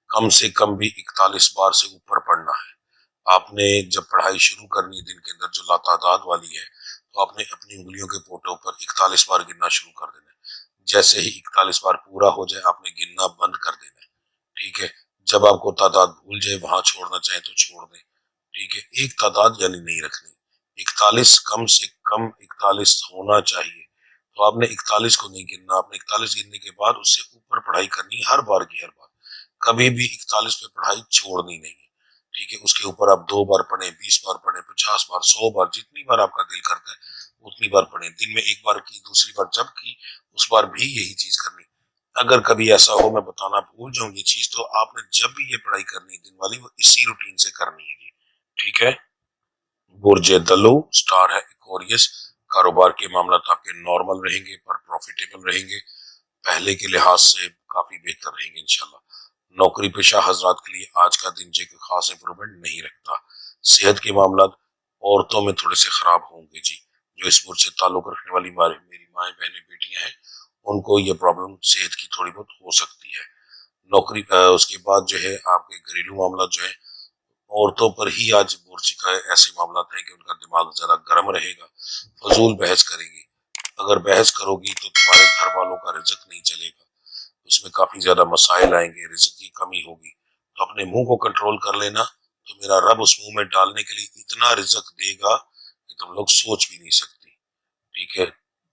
کم سے کم بھی 41 بار سے اوپر پڑھنا ہے۔ آپ نے جب پڑھائی شروع کرنی ہے دن کے اندر جو لاتعداد والی ہے، تو آپ نے اپنی انگلیوں کے پوٹوں پر 41 بار گننا شروع کر دینا ہے۔ جیسے ہی 41 بار پورا ہو جائے آپ نے گننا بند کر دینا ہے، ٹھیک ہے۔ جب آپ کو تعداد بھول جائے، وہاں چھوڑنا چاہیں تو چھوڑ دیں، ٹھیک ہے۔ ایک تعداد یعنی نہیں رکھنی، 41 کم سے کم 41 ہونا چاہیے، تو آپ نے 41 کو نہیں گننا، آپ نے 41 گننے کے بعد اس سے اوپر پڑھائی کرنی، ہر بار کی ہر بار، کبھی بھی 41 پہ پڑھائی چھوڑنی نہیں ہے، ٹھیک ہے۔ اس کے اوپر آپ 2 بار پڑھیں، 20 بار پڑھیں، 50 بار، 100 بار، جتنی بار آپ کا دل کرتا ہے اتنی بار پڑھیں۔ دن میں ایک بار کی، دوسری بار جب کی، اس بار بھی یہی چیز کرنی۔ اگر کبھی ایسا ہو میں بتانا بھول جاؤں یہ چیز، تو آپ نے جب بھی یہ پڑھائی کرنی ہے دن والی، وہ اسی روٹین سے کرنی ہے جی، ٹھیک ہے۔ برج دلو سٹار ہے ایکوریس۔ کاروبار کے معاملات آپ کے نارمل رہیں گے، پر پروفیٹیبل رہیں گے، پہلے کے لحاظ سے کافی بہتر رہیں گے انشاءاللہ۔ نوکری پیشہ حضرات کے لیے آج کا دن جو کوئی خاص امپرومنٹ نہیں رکھتا۔ صحت کے معاملات عورتوں میں تھوڑے سے خراب ہوں گے جی، جو اس برج سے تعلق رکھنے والی میری مائیں بہنیں بیٹیاں ہیں، ان کو یہ پرابلم صحت کی تھوڑی بہت ہو سکتی ہے۔ نوکری اس کے بعد جو ہے آپ کے گھریلو معاملات جو ہے، عورتوں پر ہی آج برج کا ایسے معاملات ہیں کہ ان کا دماغ زیادہ گرم رہے گا، فضول بحث کریں گی۔ اگر بحث کرو گی تو تمہارے گھر والوں کا رزق نہیں چلے گا، اس میں کافی زیادہ مسائل آئیں گے، رزق کی کمی ہوگی، تو اپنے منہ کو کنٹرول کر لینا، تو میرا رب اس منہ میں ڈالنے کے لیے اتنا رزق دے گا کہ تم لوگ سوچ بھی نہیں سکتی، ٹھیک ہے؟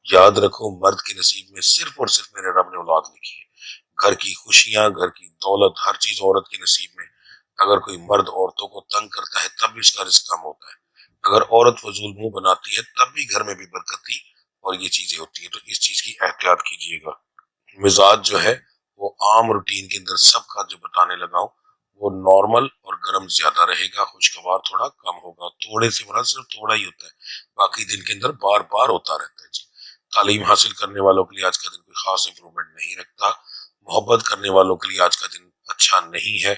یاد رکھو، مرد کے نصیب میں صرف اور صرف میرے رب نے اولاد لکھی ہے، گھر کی خوشیاں، گھر کی دولت، ہر چیز عورت کے نصیب میں۔ اگر کوئی مرد عورتوں کو تنگ کرتا ہے تب بھی اس کا رزق کم ہوتا ہے، اگر عورت فضول منہ بناتی ہے تب بھی گھر میں بھی برکتی اور یہ چیزیں ہوتی ہیں، تو اس چیز کی احتیاط کیجیے گا۔ مزاج جو ہے وہ عام روٹین کے اندر سب کا جو بتانے لگا ہوں وہ نارمل اور گرم زیادہ رہے گا، خوشگوار تھوڑا کم ہوگا، تھوڑے سے مراد صرف تھوڑا ہی ہوتا ہے، باقی دن کے اندر بار بار ہوتا رہتا ہے جی۔ تعلیم حاصل کرنے والوں کے لیے آج کا دن کوئی خاص امپرومنٹ نہیں رکھتا، محبت کرنے والوں کے لیے آج کا دن اچھا نہیں ہے،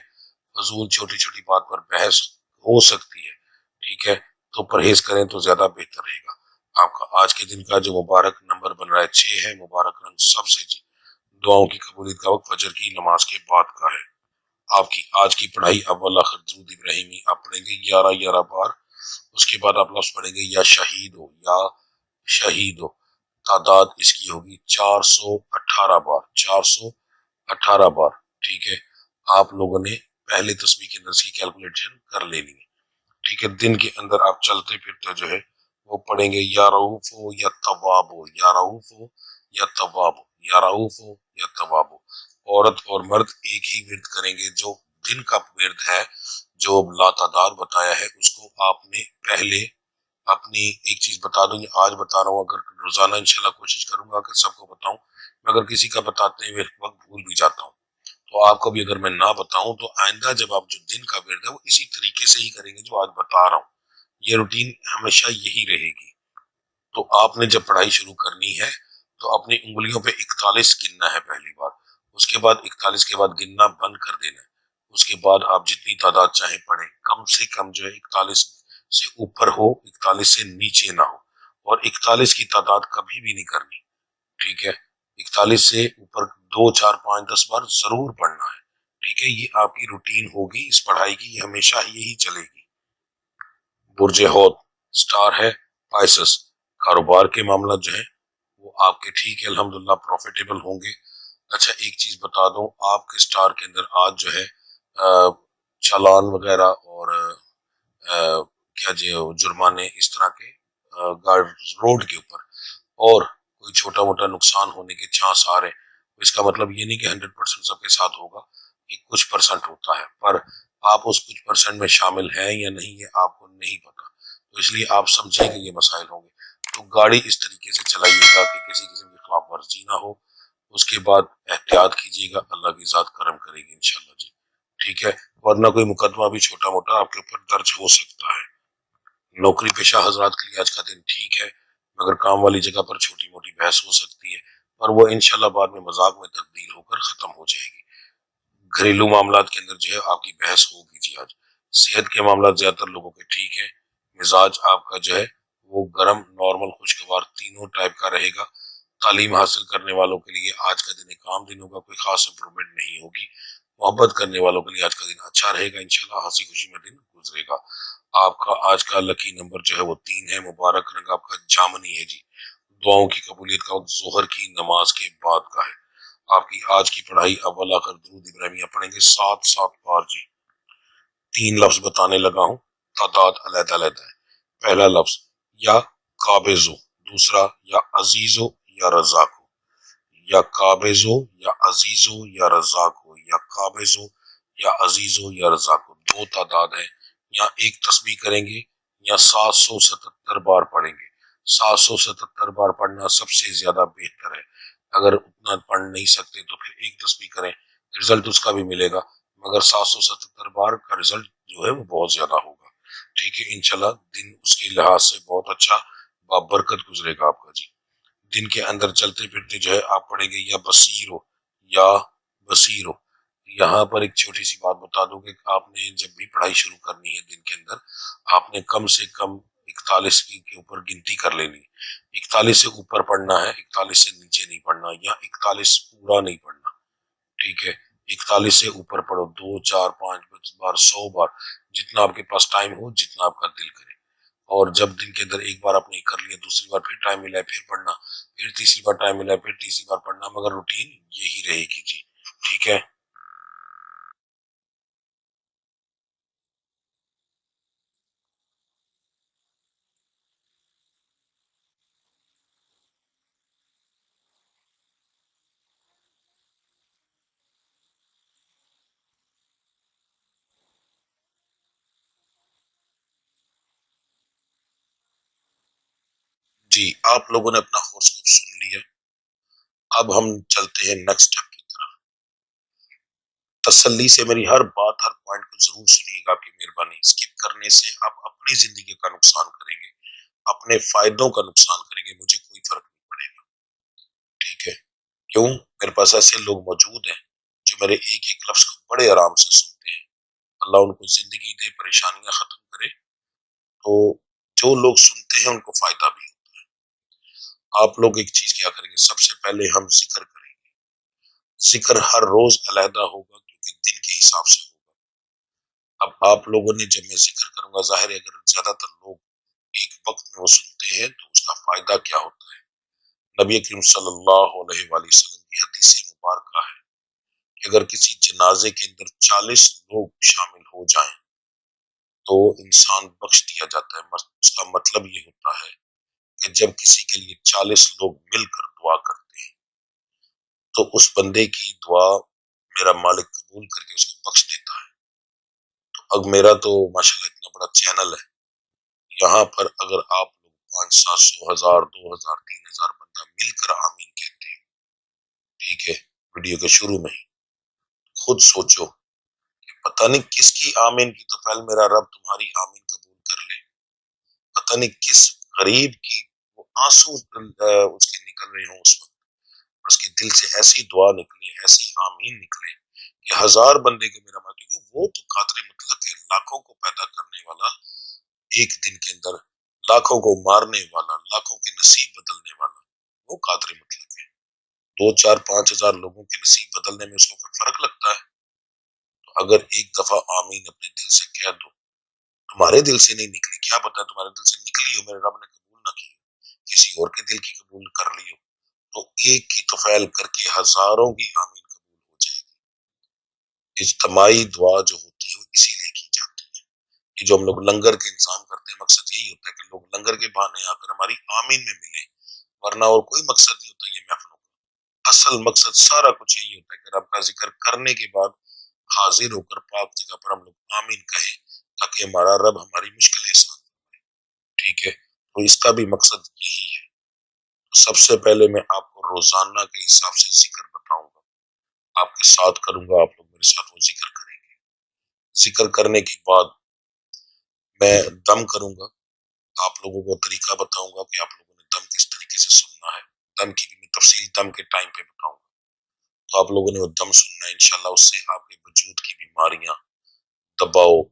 فضول چھوٹی چھوٹی بات پر بحث ہو سکتی ہے، ٹھیک ہے؟ تو پرہیز کریں تو زیادہ بہتر رہے گا۔ آپ کا آج کے دن کا جو مبارک نمبر بن رہا ہے 6 ہے، مبارک رنگ سب سے جی۔ دعاؤں کی قبولیت کا وقت فجر کی نماز کے بعد کا ہے۔ آپ کی آج کی پڑھائی اول آخر درود ابراہیمی آپ پڑھیں گے 11 بار، اس کے بعد آپ لفظ پڑھیں گے یا شہید ہو، یا شہید ہو، تعداد اس کی ہوگی 418 بار، 418 بار، ٹھیک ہے؟ آپ لوگوں نے پہلے تسبیح کے اندر اس کی کیلکولیشن کر لینی ہے، ٹھیک ہے؟ دن کے اندر آپ چلتے پھرتے جو ہے وہ پڑھیں گے یا رؤوف ہو یا تواب ہو، یا رؤوف ہو یا تواب ہو، یا رؤوف ہو یا تواب ہو۔ عورت اور مرد ایک ہی ورد کریں گے، جو دن کا ورد ہے جو لاتعداد بتایا ہے اس کو آپ نے پہلے اپنی ایک چیز بتا دوں، یہ آج بتا رہا ہوں، اگر روزانہ انشاءاللہ کوشش کروں گا کہ سب کو بتاؤں، میں اگر کسی کا بتاتے ہوئے وقت بھول بھی جاتا ہوں تو آپ کو بھی اگر میں نہ بتاؤں تو آئندہ جب آپ جو دن کا ورد ہے وہ اسی طریقے سے ہی کریں گے جو آج بتا رہا ہوں، یہ روٹین ہمیشہ یہی رہے گی۔ تو آپ نے جب پڑھائی شروع کرنی ہے تو اپنی انگلیوں پہ 41 گننا ہے پہلی بار، اس کے بعد 41 کے بعد گننا بند کر دینا ہے، اس کے بعد آپ جتنی تعداد چاہیں پڑھیں، کم سے کم جو ہے 41 سے اوپر ہو، 41 سے نیچے نہ ہو، اور 41 کی تعداد کبھی بھی نہیں کرنی، ٹھیک ہے؟ 41 سے اوپر 2 4 5 10 بار ضرور پڑھنا ہے، ٹھیک ہے؟ یہ آپ کی روٹین ہوگی اس پڑھائی کی، یہ ہمیشہ یہی چلے گی۔ برج حوت سٹار ہے پائسس، کاروبار کے معاملات جو ہیں وہ آپ کے ٹھیک ہے الحمدللہ پروفیٹیبل ہوں گے۔ اچھا ایک چیز بتا دوں، آپ کے سٹار کے اندر آج جو ہے چالان وغیرہ اور کیا جو جرمانے اس طرح کے روڈ کے اوپر اور کوئی چھوٹا موٹا نقصان ہونے کے چانس آ رہے ہیں، اس کا مطلب یہ نہیں کہ 100% سب کے ساتھ ہوگا، کہ کچھ پرسنٹ ہوتا ہے، پر آپ اس کچھ پرسنٹ میں شامل ہیں یا نہیں یہ آپ کو نہیں پتا، تو اس لیے آپ سمجھیں کہ یہ مسائل ہوں گے، تو گاڑی اس طریقے سے چلائیے گا کہ کسی قسم کی خلاف ورزی نہ ہو، اس کے بعد احتیاط کیجیے گا، اللہ کی ذات کرم کرے گی انشاءاللہ جی، ٹھیک ہے؟ ورنہ کوئی مقدمہ بھی چھوٹا موٹا آپ کے اوپر درج ہو سکتا ہے۔ نوکری پیشہ حضرات کے لیے آج کا دن ٹھیک ہے، مگر کام والی جگہ پر چھوٹی موٹی بحث ہو سکتی ہے، پر وہ انشاءاللہ بعد میں مذاق میں تبدیل ہو کر ختم ہو جائے گی۔ گھریلو معاملات کے اندر جو ہے آپ کی بحث ہوگی جی آج۔ صحت کے معاملات زیادہ تر لوگوں کے ٹھیک ہے، مزاج آپ کا جو ہے وہ گرم، نارمل، خوشگوار تینوں ٹائپ کا رہے گا۔ تعلیم حاصل کرنے والوں کے لیے آج کا دن ایک عام دن ہوگا، کوئی خاص امپرومنٹ نہیں ہوگی۔ محبت کرنے والوں کے لیے آج کا دن اچھا رہے گا، انشاءاللہ ہنسی خوشی میں دن گزرے گا۔ آپ کا آج کا لکی نمبر جو ہے وہ 3 ہے، مبارک رنگ آپ کا جامنی ہے جی۔ دعاؤں کی قبولیت کا وقت ظہر کی نماز کے بعد کا ہے۔ آپ کی آج کی پڑھائی اول آخر درود ابراہیمیہ پڑھیں گے 7 بار جی۔ 3 لفظ بتانے لگا ہوں، تعداد علیحدہ علیحدہ ہے۔ پہلا لفظ یا قابض ہو، دوسرا یا عزیز ہو یا رزاق ہو، یا قابض ہو یا عزیز ہو یا رزاق ہو، یا قابض ہو یا عزیز ہو یا رزاق ہو، 2 تعداد ہے، یا ایک تسبیح کریں گے یا 777 بار پڑھیں گے۔ 777 بار پڑھنا سب سے زیادہ بہتر ہے، اگر اتنا پڑھ نہیں سکتے تو پھر ایک تسبیح کریں، رزلٹ اس کا بھی ملے گا، مگر 777 بار کا رزلٹ جو ہے وہ بہت زیادہ ہوگا، ٹھیک ہے؟ انشاءاللہ دن اس کے لحاظ سے بہت اچھا بابرکت گزرے گا آپ کا جی۔ دن کے اندر چلتے پھرتے جو ہے آپ پڑھیں گے یا بصیر ہو یا بصیر ہو۔ یہاں پر ایک چھوٹی سی بات بتا دوں کہ آپ نے جب بھی پڑھائی شروع کرنی ہے دن کے اندر، آپ نے کم سے کم 41 کے اوپر گنتی کر لینی، 41 سے اوپر پڑھنا ہے، 41 سے نیچے نہیں پڑھنا، یا 41 پورا نہیں پڑھنا، ٹھیک ہے؟ 41 سے اوپر پڑھو، 2 4 5 بار، 100 بار، جتنا آپ کے پاس ٹائم ہو، جتنا آپ کا دل کرے، اور جب دن کے اندر ایک بار آپ نے کر لیا، دوسری بار پھر ٹائم ملا ہے پھر پڑھنا، پھر تیسری بار ٹائم ملا ہے پھر تیسری بار پڑھنا، مگر روٹین یہی رہے گی جی۔ ٹھیک ہے. جی آپ لوگوں نے اپنا ہورسکوپ سن لیا. اب ہم چلتے ہیں نیکسٹ اسٹیپ کی طرف. تسلی سے میری ہر بات ہر پوائنٹ کو ضرور سنیے گا. آپ کی مہربانی. اسکپ کرنے سے آپ اپنی زندگی کا نقصان کریں گے, اپنے فائدوں کا نقصان کریں گے, مجھے کوئی فرق نہیں پڑے گا. ٹھیک ہے. کیوں؟ میرے پاس ایسے لوگ موجود ہیں جو میرے ایک ایک لفظ کو بڑے آرام سے سنتے ہیں. اللہ ان کو زندگی دے, پریشانیاں ختم کرے. تو جو لوگ سنتے ہیں ان کو فائدہ بھی ہوتا ہے. آپ لوگ ایک چیز کیا کریں گے, سب سے پہلے ہم ذکر کریں گے. ذکر ہر روز علیحدہ ہوگا کیونکہ دن کے حساب سے ہوگا. اب آپ لوگوں نے, جب میں ذکر کروں گا, ظاہر ہے اگر زیادہ تر لوگ ایک وقت میں وہ سنتے ہیں تو اس کا فائدہ کیا ہوتا ہے. نبی کریم صلی اللہ علیہ وآلہ وسلم کی حدیث مبارکہ ہے کہ اگر کسی جنازے کے اندر 40 لوگ شامل ہو جائیں تو انسان بخش دیا جاتا ہے. اس کا مطلب یہ ہوتا ہے کہ جب کسی کے لیے 40 لوگ مل کر دعا کرتے ہیں تو اس بندے کی دعا میرا مالک قبول کر کے اس کو بخش دیتا ہے. اب میرا تو ماشاءاللہ اتنا بڑا چینل ہے, یہاں پر اگر آپ لوگ 500 700 1000 2000 3000 بندہ مل کر آمین کہتے ہیں, ٹھیک ہے, ویڈیو کے شروع میں ہی خود سوچو کہ پتہ نہیں کس کی آمین کی تو پہلے میرا رب تمہاری آمین قبول کر لے. پتہ نہیں کس غریب کی وہ آنسو اس کے نکل رہے ہوں اس وقت, اور اس کے دل سے ایسی دعا نکلے, ایسی آمین نکلے کہ 1000 بندے کو میرا مالک, کیونکہ وہ تو قادر مطلق ہے, لاکھوں کو پیدا کرنے والا, ایک دن کے اندر لاکھوں کو مارنے والا, لاکھوں کے نصیب بدلنے والا, وہ قادر مطلق ہے. 2 4 5 ہزار لوگوں کے نصیب بدلنے میں اس کو کوئی فرق لگتا ہے؟ تو اگر ایک دفعہ آمین اپنے دل سے کہہ دو, تمہارے دل سے نہیں نکلی, کیا پتا تمہارے دل سے نکلی ہو, میرے رب نے قبول نہ کی ہو, کسی اور کے دل کی قبول کر لی ہو, تو ایک کی توفیل کر کے ہزاروں کی آمین قبول ہو جائے گی. اجتماعی دعا جو ہوتی ہے وہ اسی لیے کی جاتی ہے. یہ جو ہم لوگ لنگر کے انتظام کرتے ہیں, مقصد یہی ہوتا ہے کہ لوگ لنگر کے بہانے آ کر ہماری آمین میں ملیں, ورنہ اور کوئی مقصد نہیں ہوتا یہ محفلوں کا. اصل مقصد سارا کچھ یہی ہوتا ہے کہ رب کا ذکر کرنے کے بعد حاضر ہو کر پاک جگہ پر ہم لوگ آمین کہیں تاکہ ہمارا رب ہماری مشکلیں آسان کرے. ٹھیک ہے, تو اس کا بھی مقصد یہی ہے. سب سے پہلے میں آپ کو روزانہ کے حساب سے ذکر بتاؤں گا, آپ کے ساتھ کروں گا, آپ لوگ میرے ساتھ وہ ذکر کریں گے. ذکر کرنے کے بعد میں دم کروں گا, آپ لوگوں کو طریقہ بتاؤں گا کہ آپ لوگوں نے دم کس طریقے سے سننا ہے. دم کی بھی میں تفصیل دم کے ٹائم پہ بتاؤں گا, تو آپ لوگوں نے وہ دم سننا ہے. انشاءاللہ اس سے آپ کے وجود کی بیماریاں, دباؤ,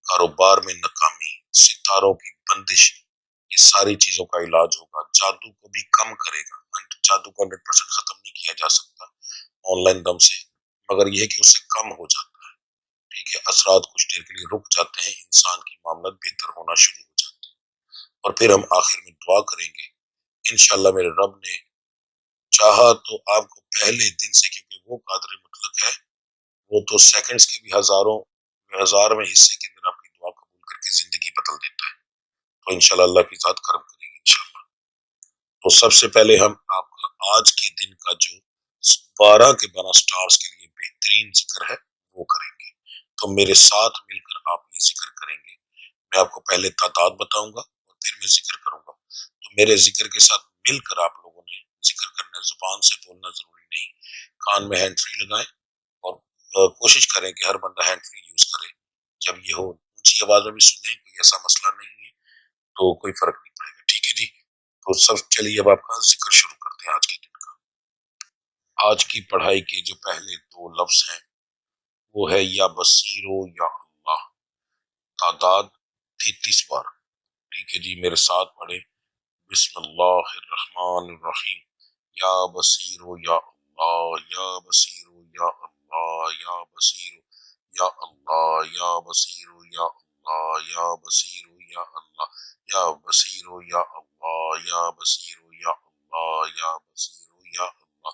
کاروبار میں ناکامی, ستاروں کی بندش, یہ ساری چیزوں کا علاج ہوگا. جادو کو بھی کم کرے گا. جادو کو 100% ختم نہیں کیا جا سکتا آن لائن دم سے, مگر یہ ہے کہ اس سے کم ہو جاتا ہے. ٹھیک ہے, اثرات کچھ دیر کے لیے رک جاتے ہیں, انسان کی معاملات بہتر ہونا شروع ہو جاتے ہیں, اور پھر ہم آخر میں دعا کریں گے. انشاءاللہ میرے رب نے چاہا تو آپ کو پہلے دن سے, کیونکہ وہ قادر مطلق ہے, وہ تو سیکنڈز کے بھی ہزار میں حصے کے اندر آپ کی دعا قبول کر کے زندگی بدل دیتا ہے. تو انشاءاللہ اللہ کی ذات کرم کرے گی انشاءاللہ. تو سب سے پہلے ہم آپ کا آج کے دن کا جو 12 کے 12 سٹارز کے لیے بہترین ذکر ہے وہ کریں گے. تو میرے ساتھ مل کر آپ یہ ذکر کریں گے. میں آپ کو پہلے تعداد بتاؤں گا اور پھر میں ذکر کروں گا. تو میرے ذکر کے ساتھ مل کر آپ لوگوں نے ذکر کرنا, زبان سے بولنا ضروری نہیں, کان میں ہینڈ فری لگائیں اور کوشش کریں کہ ہر بندہ ہینڈ فری یوز کرے. جب یہ ہو اونچی آواز میں بھی سنیں, کوئی ایسا مسئلہ نہیں ہے, تو کوئی فرق نہیں پڑے گا. ٹھیک ہے جی, تو سب چلیے اب آپ کا ذکر شروع کرتے ہیں آج کے دن کا. آج کی پڑھائی کے جو پہلے 2 لفظ ہیں وہ ہے یا بصیرو یا اللہ, تعداد 33 بار. ٹھیک ہے جی, میرے ساتھ پڑھے, بسم اللہ الرحمن الرحیم, یا بصیرو یا اللہ, یا بصیرو یا اللہ, یا بصیرو یا اللہ, یا بصیرو یا اللہ, یا بصیرو یا اللہ, یا بصیرو یا اللہ, یا بصیرو یا اللہ, یا بصیرو یا اللہ,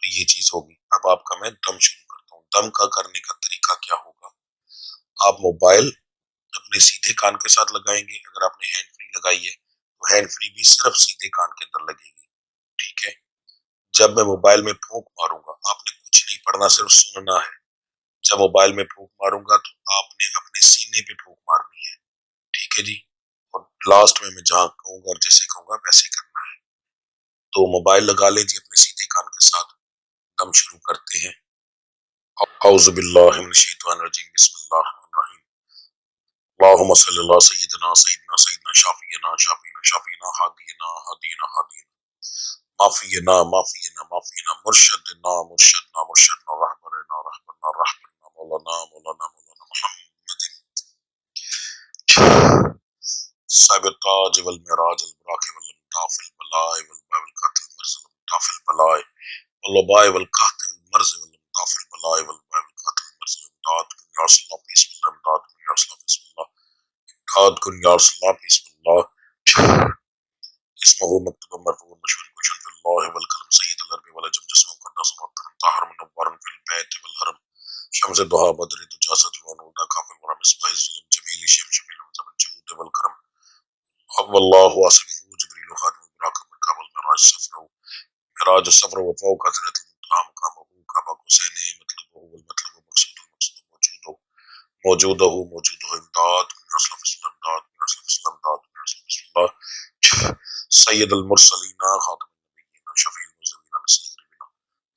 تو یہ چیز ہوگی۔ اب آپ کا میں دم شروع کرتا ہوں۔ دم کا کرنے کا طریقہ کیا ہوگا؟ آپ موبائل اپنے سیدھے کان کے ساتھ لگائیں گے۔ اگر آپ نے ہینڈ فری لگائی ہے تو ہینڈ فری بھی صرف سیدھے کان کے اندر لگے گی، ٹھیک ہے؟ جب میں موبائل میں پھونک ماروں گا، آپ نے کچھ نہیں پڑھنا، صرف سننا ہے۔ جب موبائل میں پھونک ماروں گا تو آپ نے اپنے سینے پہ پھونک مارنی ہے، ٹھیک ہے جی؟ اور لاسٹ میں جہاں کہوں گا اور جیسے کہوں گا ویسے کرنا ہے۔ تو موبائل لگا لیجیے اپنے سیدھے کان کے ساتھ، دم شروع کرتے ہیں۔ اعوذ باللہ من الشیطان الرجیم، بسم اللہ الرحمن الرحیم۔ اللہم صلی اللہ سیدنا سیدنا سیدنا شافینا شافینا شافینا ہادینا ہادینا ہادینا معافینا معافینا معافینا مرشدنا مرشدنا مرشدنا رہبرنا رہبرنا رہبرنا مولانا مولانا مولانا محمد صاحب التاج والمعراج البراق واللطاف البلاء والباء والقاتل المرز واللطاف البلاء والوباء والقحط والمرز واللطاف البلاء والباء والقاتل المرز والامداد کن یا رسول اللہ بسم اللہ، امداد کن یا رسول اللہ بسم اللہ، امداد کن یا رسول اللہ بسم اللہ۔ اسمه مكتوب مرفوع مشهور كوشن في الله والكلم سيد الارض والجم جسمه مقدس مطهر طاهر منور في البيت والحرم شمس الضحى بدر الدجى ونور كافر ورا مصباح الظلم جميل شيم شميل من الجود والكرم والله واسمه جبريل خاتم البراق مركب المعراج السفر معراج السفر وفوق كثرة المنتهى مقامه كعبة حسين مطلبه والمطلب مقصود المقصود موجوده موجوده امداد من رسول الله بسم الله، امداد من رسول الله بسم الله، امداد من رسول الله بسم الله، سید المرسلین خاتم النبیین شفیع المذنبین مصطفین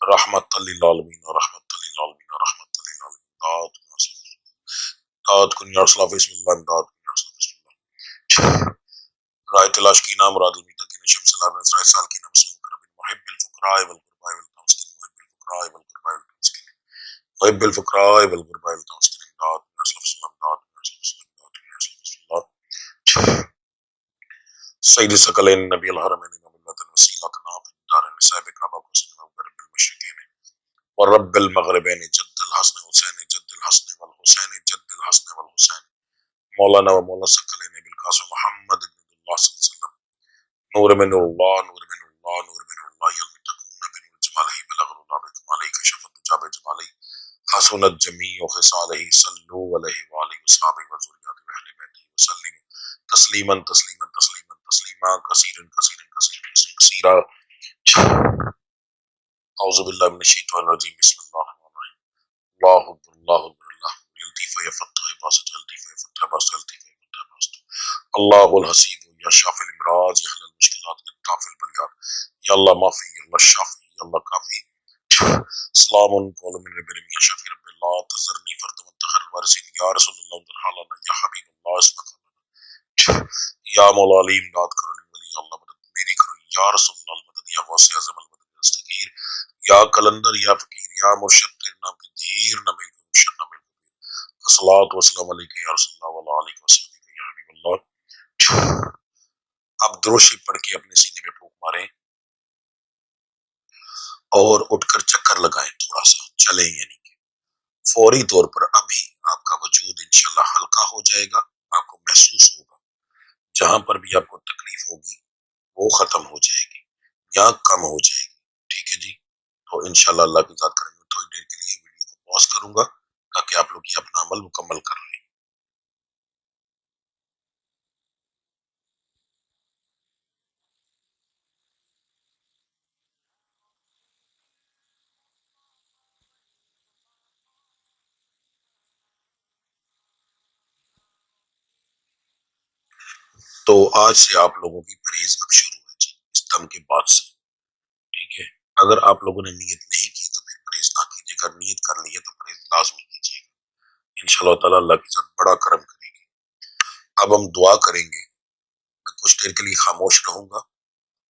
رحمت للعالمین رحمت للعالمین رحمت للعالمین، امداد کن یا رسول اللہ بسم اللہ، امداد کن یا رسول اللہ بسم اللہ۔ رائے تلاش کی نام مراد المتقین شمس العالم اسرائیل سال کی نام مسلم کرم محب الفقراء والغرباء والتمسکین محب الفقراء والغرباء والتمسکین محب الفقراء والغرباء والتمسکین، امداد کن یا رسول اللہ بسم اللہ، امداد کن یا رسول اللہ بسم اللہ، امداد کن یا رسول اللہ بسم اللہ۔ سید ثقلین نبی الحرمین ملت الوسیلتنا فی الدارین صاحب کعبہ حسین ورب المشرقین ورب المغربین جد الحسن حسین جد الحسن والحسین جد الحسن والحسین مولانا و مولا ثقلین بالقاسم محمد بن اللہ صلی اللہ علیہ وسلم نور من نور اللہ نور من نور اللہ نور من نور اللہ یلمتقون بنور جمالہ بلغ اللہ بکمالہ کشف الدجى بجمالہ حسنت جمیع خصالہ صلو علیہ وآلہ وصحبہ وذریاتہ واہل بیتہ وسلم تسلیما تسلیما تسلیما تسلیما کثیرا کثیرا کثیرا کثیرا۔ اعوذ باللہ من الشیطان الرجیم، بسم اللہ الرحمن الرحیم۔ اللہ اکبر اللہ اکبر اللہ یلطیف یفتح باسط یلطیف یفتح باسط یلطیف یفتح باسط اللہ الحسیب یا شافی الامراض یا حل المشکلات یا کافی البلیات یا اللہ معافی یا اللہ شافی یا اللہ کافی۔ سلام قول من رب العالمین یا شفیع رب اللہ تذرنی فرد منتخر الوارثین یا رسول اللہ انظر حالنا یا حبیب اللہ اسمک یا مولا علی امداد کرو ولی اللہ مدد میری کرو یا رسول اللہ المدد یا غوث اعظم المدد دستگیر یا کلندر یا فقیر یا مرشد تیرے نام کے دیر نہ میل کو مرشد نہ میل کو الصلاۃ والسلام علیک یا رسول اللہ وعلی آلہ وصحبہ یا حبیب اللہ۔ اب دروشی پڑھ کے اپنے سینے پہ پھونک ماریں اور اٹھ کر چکر لگائیں، تھوڑا سا چلیں، یعنی کہ فوری طور پر ابھی آپ کا وجود انشاءاللہ ہلکا ہو جائے گا، آپ کو محسوس ہوگا جہاں پر بھی آپ کو تکلیف ہوگی وہ ختم ہو جائے گی یا کم ہو جائے گی، ٹھیک ہے جی؟ تو انشاءاللہ اللہ کی ذات کریں گے، تھوڑی دیر کے لیے ویڈیو کو پاز کروں گا تاکہ آپ لوگ یہ اپنا عمل مکمل کر لیں۔ تو آج سے آپ لوگوں کی پرہیز اب شروع ہے جی، اس دم کے بعد سے، ٹھیک ہے؟ اگر آپ لوگوں نے نیت نہیں کی تو پھر پرہیز نہ کیجیے، اگر نیت کر لی ہے تو پرہیز لازمی کیجیے گا، انشاءاللہ تعالیٰ اللہ کی ذات بڑا کرم کرے گی۔ اب ہم دعا کریں گے، میں کچھ دیر کے لیے خاموش رہوں گا،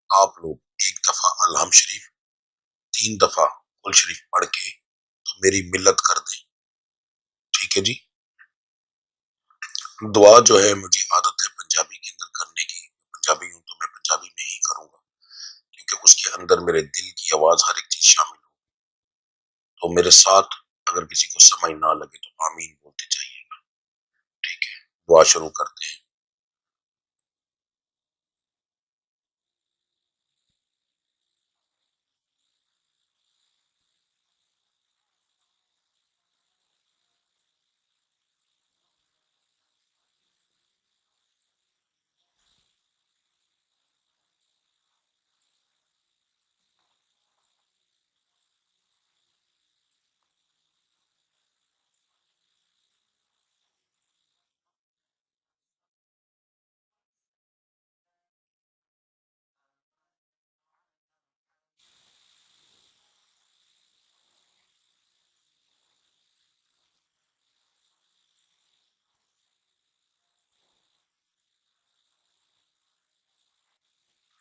آپ لوگ ایک دفعہ الحم شریف 3 دفعہ قل شریف پڑھ کے تو میری ملت کر دیں، ٹھیک ہے جی؟ دعا جو ہے مجھے عادت ہے پنجابی کے اندر کرنے کی، پنجابی ہوں تو میں پنجابی میں ہی کروں گا کیونکہ اس کے اندر میرے دل کی آواز ہر ایک چیز شامل ہو، تو میرے ساتھ اگر کسی کو سمجھ نہ لگے تو آمین بولتے جائیے گا، ٹھیک ہے؟ دعا شروع کرتے ہیں۔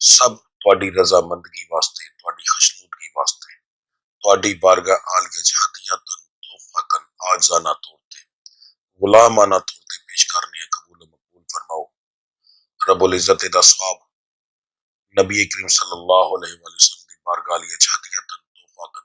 ਸਭ ਤੁਹਾਡੀ ਰਜ਼ਾਮੰਦਗੀ ਵਾਸਤੇ ਤੁਹਾਡੀ ਖੁਸ਼ਨੂਦਗੀ ਵਾਸਤੇ ਤੁਹਾਡੀ ਬਾਰਗਾਹ ਆਲੀਆ ਚ ਹਦੀਅਤਨ ਤੋਹਫਤਨ ਆਜਾਨਾ ਤੌਰ ਤੇ ਗੁਲਾਮਾਨਾ ਤੌਰ ਤੇ ਪੇਸ਼ ਕਰਨੇ ਆ ਕਬੂਲ ਮਕਬੂਲ ਫਰਮਾਓ। ਰੱਬੁਲ ਇੱਜ਼ਤ ਦਾ ਸਵਾਬ ਨਬੀ ਕਰੀਮ ਸੱਲੱਲਾਹੁ ਅਲੈਹਿ ਵਸੱਲਮ ਦੀ ਬਾਰਗਾਹ ਆਲੀਆ ਚ ਹਦੀਅਤਨ ਤੋਹਫਤਨ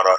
12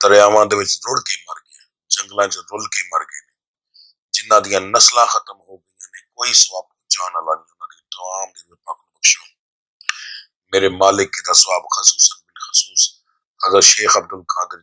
ਦਰਿਆਵਾਂ ਦੇ ਵਿੱਚ ਰੁੜ ਕੇ ਮਰ ਗਏ ਜੰਗਲਾਂ 'ਚ ਰੁਲ ਕੇ ਮਰ ਗਏ ਜਿਨ੍ਹਾਂ ਦੀਆਂ ਨਸਲਾਂ ਖਤਮ ਹੋ ਗਈਆਂ ਨੇ ਕੋਈ ਸਵਾਬ ਪਹੁੰਚਾਉਣ ਵਾਲਾ ਨਹੀਂ ਉਹਨਾਂ ਦੀ ਤਮਾਮ ਦੀ ਪਾਕ ਬਖਸ਼ੋ। ਮੇਰੇ ਮਾਲਿਕ ਦਾ ਸਵਾਬ ਖਸੂਸਨ ਬਿਲ ਖਸੂਸ ਹਜ਼ਰਤ ਸ਼ੇਖ ਅਬਦੁਲ ਕਾਦਰ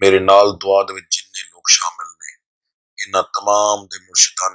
ਮੇਰੇ ਨਾਲ ਦੁਆ ਦੇ ਵਿੱਚ ਜਿੰਨੇ ਲੋਕ ਸ਼ਾਮਿਲ ਨੇ ਇਹਨਾਂ ਤਮਾਮ ਦੇ ਮੁਰਸ਼ਿਦਾਨ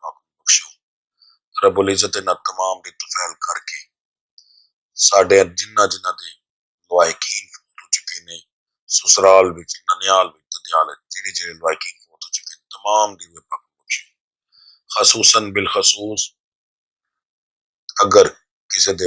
ਪਾਕ ਬਖਸ਼ੋ। ਰੱਬੁਲ ਇੱਜ਼ਤ ਇਹਨਾਂ ਤਮਾਮ ਦੀ ਤਫੈਲ ਕਰਕੇ ਸਾਡੇ ਜਿਨ੍ਹਾਂ ਜਿਨ੍ਹਾਂ ਦੇ ਲਵਾਇਕੀਨ ਫੌਤ ਹੋ ਚੁੱਕੇ ਨੇ ਸਸੁਰਾਲ ਵਿੱਚ ਨਨਿਆਲ ਵਿੱਚ ਦਦਿਆਲ ਜਿਹੜੇ ਜਿਹੜੇ ਲਵਾਇਕੀਨ ਫੌਤ ਹੋ ਚੁੱਕੇ ਨੇ ਤਮਾਮ ਦੀ ਪਾਕ ਬਖਸ਼ੋ। ਖਸੂਸਨ ਬਿਲ ਖਸੂਸ ਅਗਰ ਕਿਸੇ ਦੇ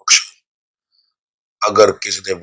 ਬਖਸ਼ੋ। ਅਗਰ ਕਿਸੇ ਦੇ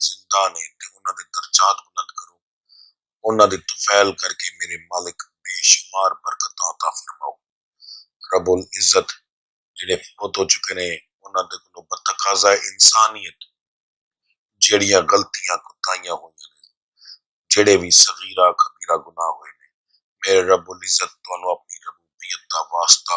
ਜ਼ਿੰਦਾ ਨੇ ਤੇ ਉਹਨਾਂ ਦੇ ਦਰਜਾਤ ਬੁਲੰਦ ਕਰੋ ਉਹਨਾਂ ਦੀ ਤਫੈਲ ਕਰਕੇ ਮੇਰੇ ਮਾਲਿਕ ਬੇਸ਼ੁਮਾਰ ਬਰਕਤਾਂ عطا ਫਰਮਾਓ। ਰੱਬੁਲ ਇੱਜ਼ਤ ਜਿਹੜੇ ਫੌਤ ਹੋ ਚੁੱਕੇ ਨੇ ਉਹਨਾਂ ਦੇ ਕੋਲੋਂ ਬਤਕਾਜ਼ਾ ਇਨਸਾਨੀਅਤ ਜਿਹੜੀਆਂ ਗਲਤੀਆਂ ਕੁਤਾਈਆਂ ਹੋਈਆਂ ਨੇ ਜਿਹੜੇ ਵੀ ਸਗੀਰਾ ਕਬੀਰਾ ਗੁਨਾਹ ਹੋਏ ਨੇ ਮੇਰੇ ਰੱਬੁਲ ਇੱਜ਼ਤ ਤੁਹਾਨੂੰ ਆਪਣੀ ਰਬੂਬੀਅਤ ਦਾ ਵਾਸਤਾ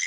ਦੀ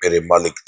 ਮੇਰੇ ਮਾਲਿਕ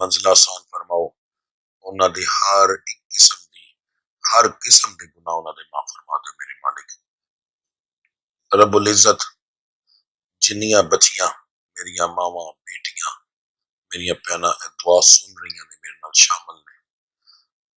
ਮੰਜ਼ਿਲਾਂ ਆਸਾਨ ਫਰਮਾਓ ਉਹਨਾਂ ਦੀ ਹਰ ਇੱਕ ਕਿਸਮ ਦੇ ਗੁਨਾਹ ਉਹਨਾਂ ਦੇ ਮਾਫ ਫਰਮਾ ਦਿਓ ਮੇਰੇ ਮਾਲਿਕ। ਰੱਬੁਲ ਇੱਜ਼ਤ ਜਿੰਨੀਆਂ ਬੱਚੀਆਂ ਮੇਰੀਆਂ ਮਾਵਾਂ ਬੇਟੀਆਂ ਮੇਰੀਆਂ ਭੈਣਾਂ ਇਹ ਦੁਆ ਸੁਣ ਰਹੀਆਂ ਨੇ ਮੇਰੇ ਨਾਲ ਸ਼ਾਮਲ ਨੇ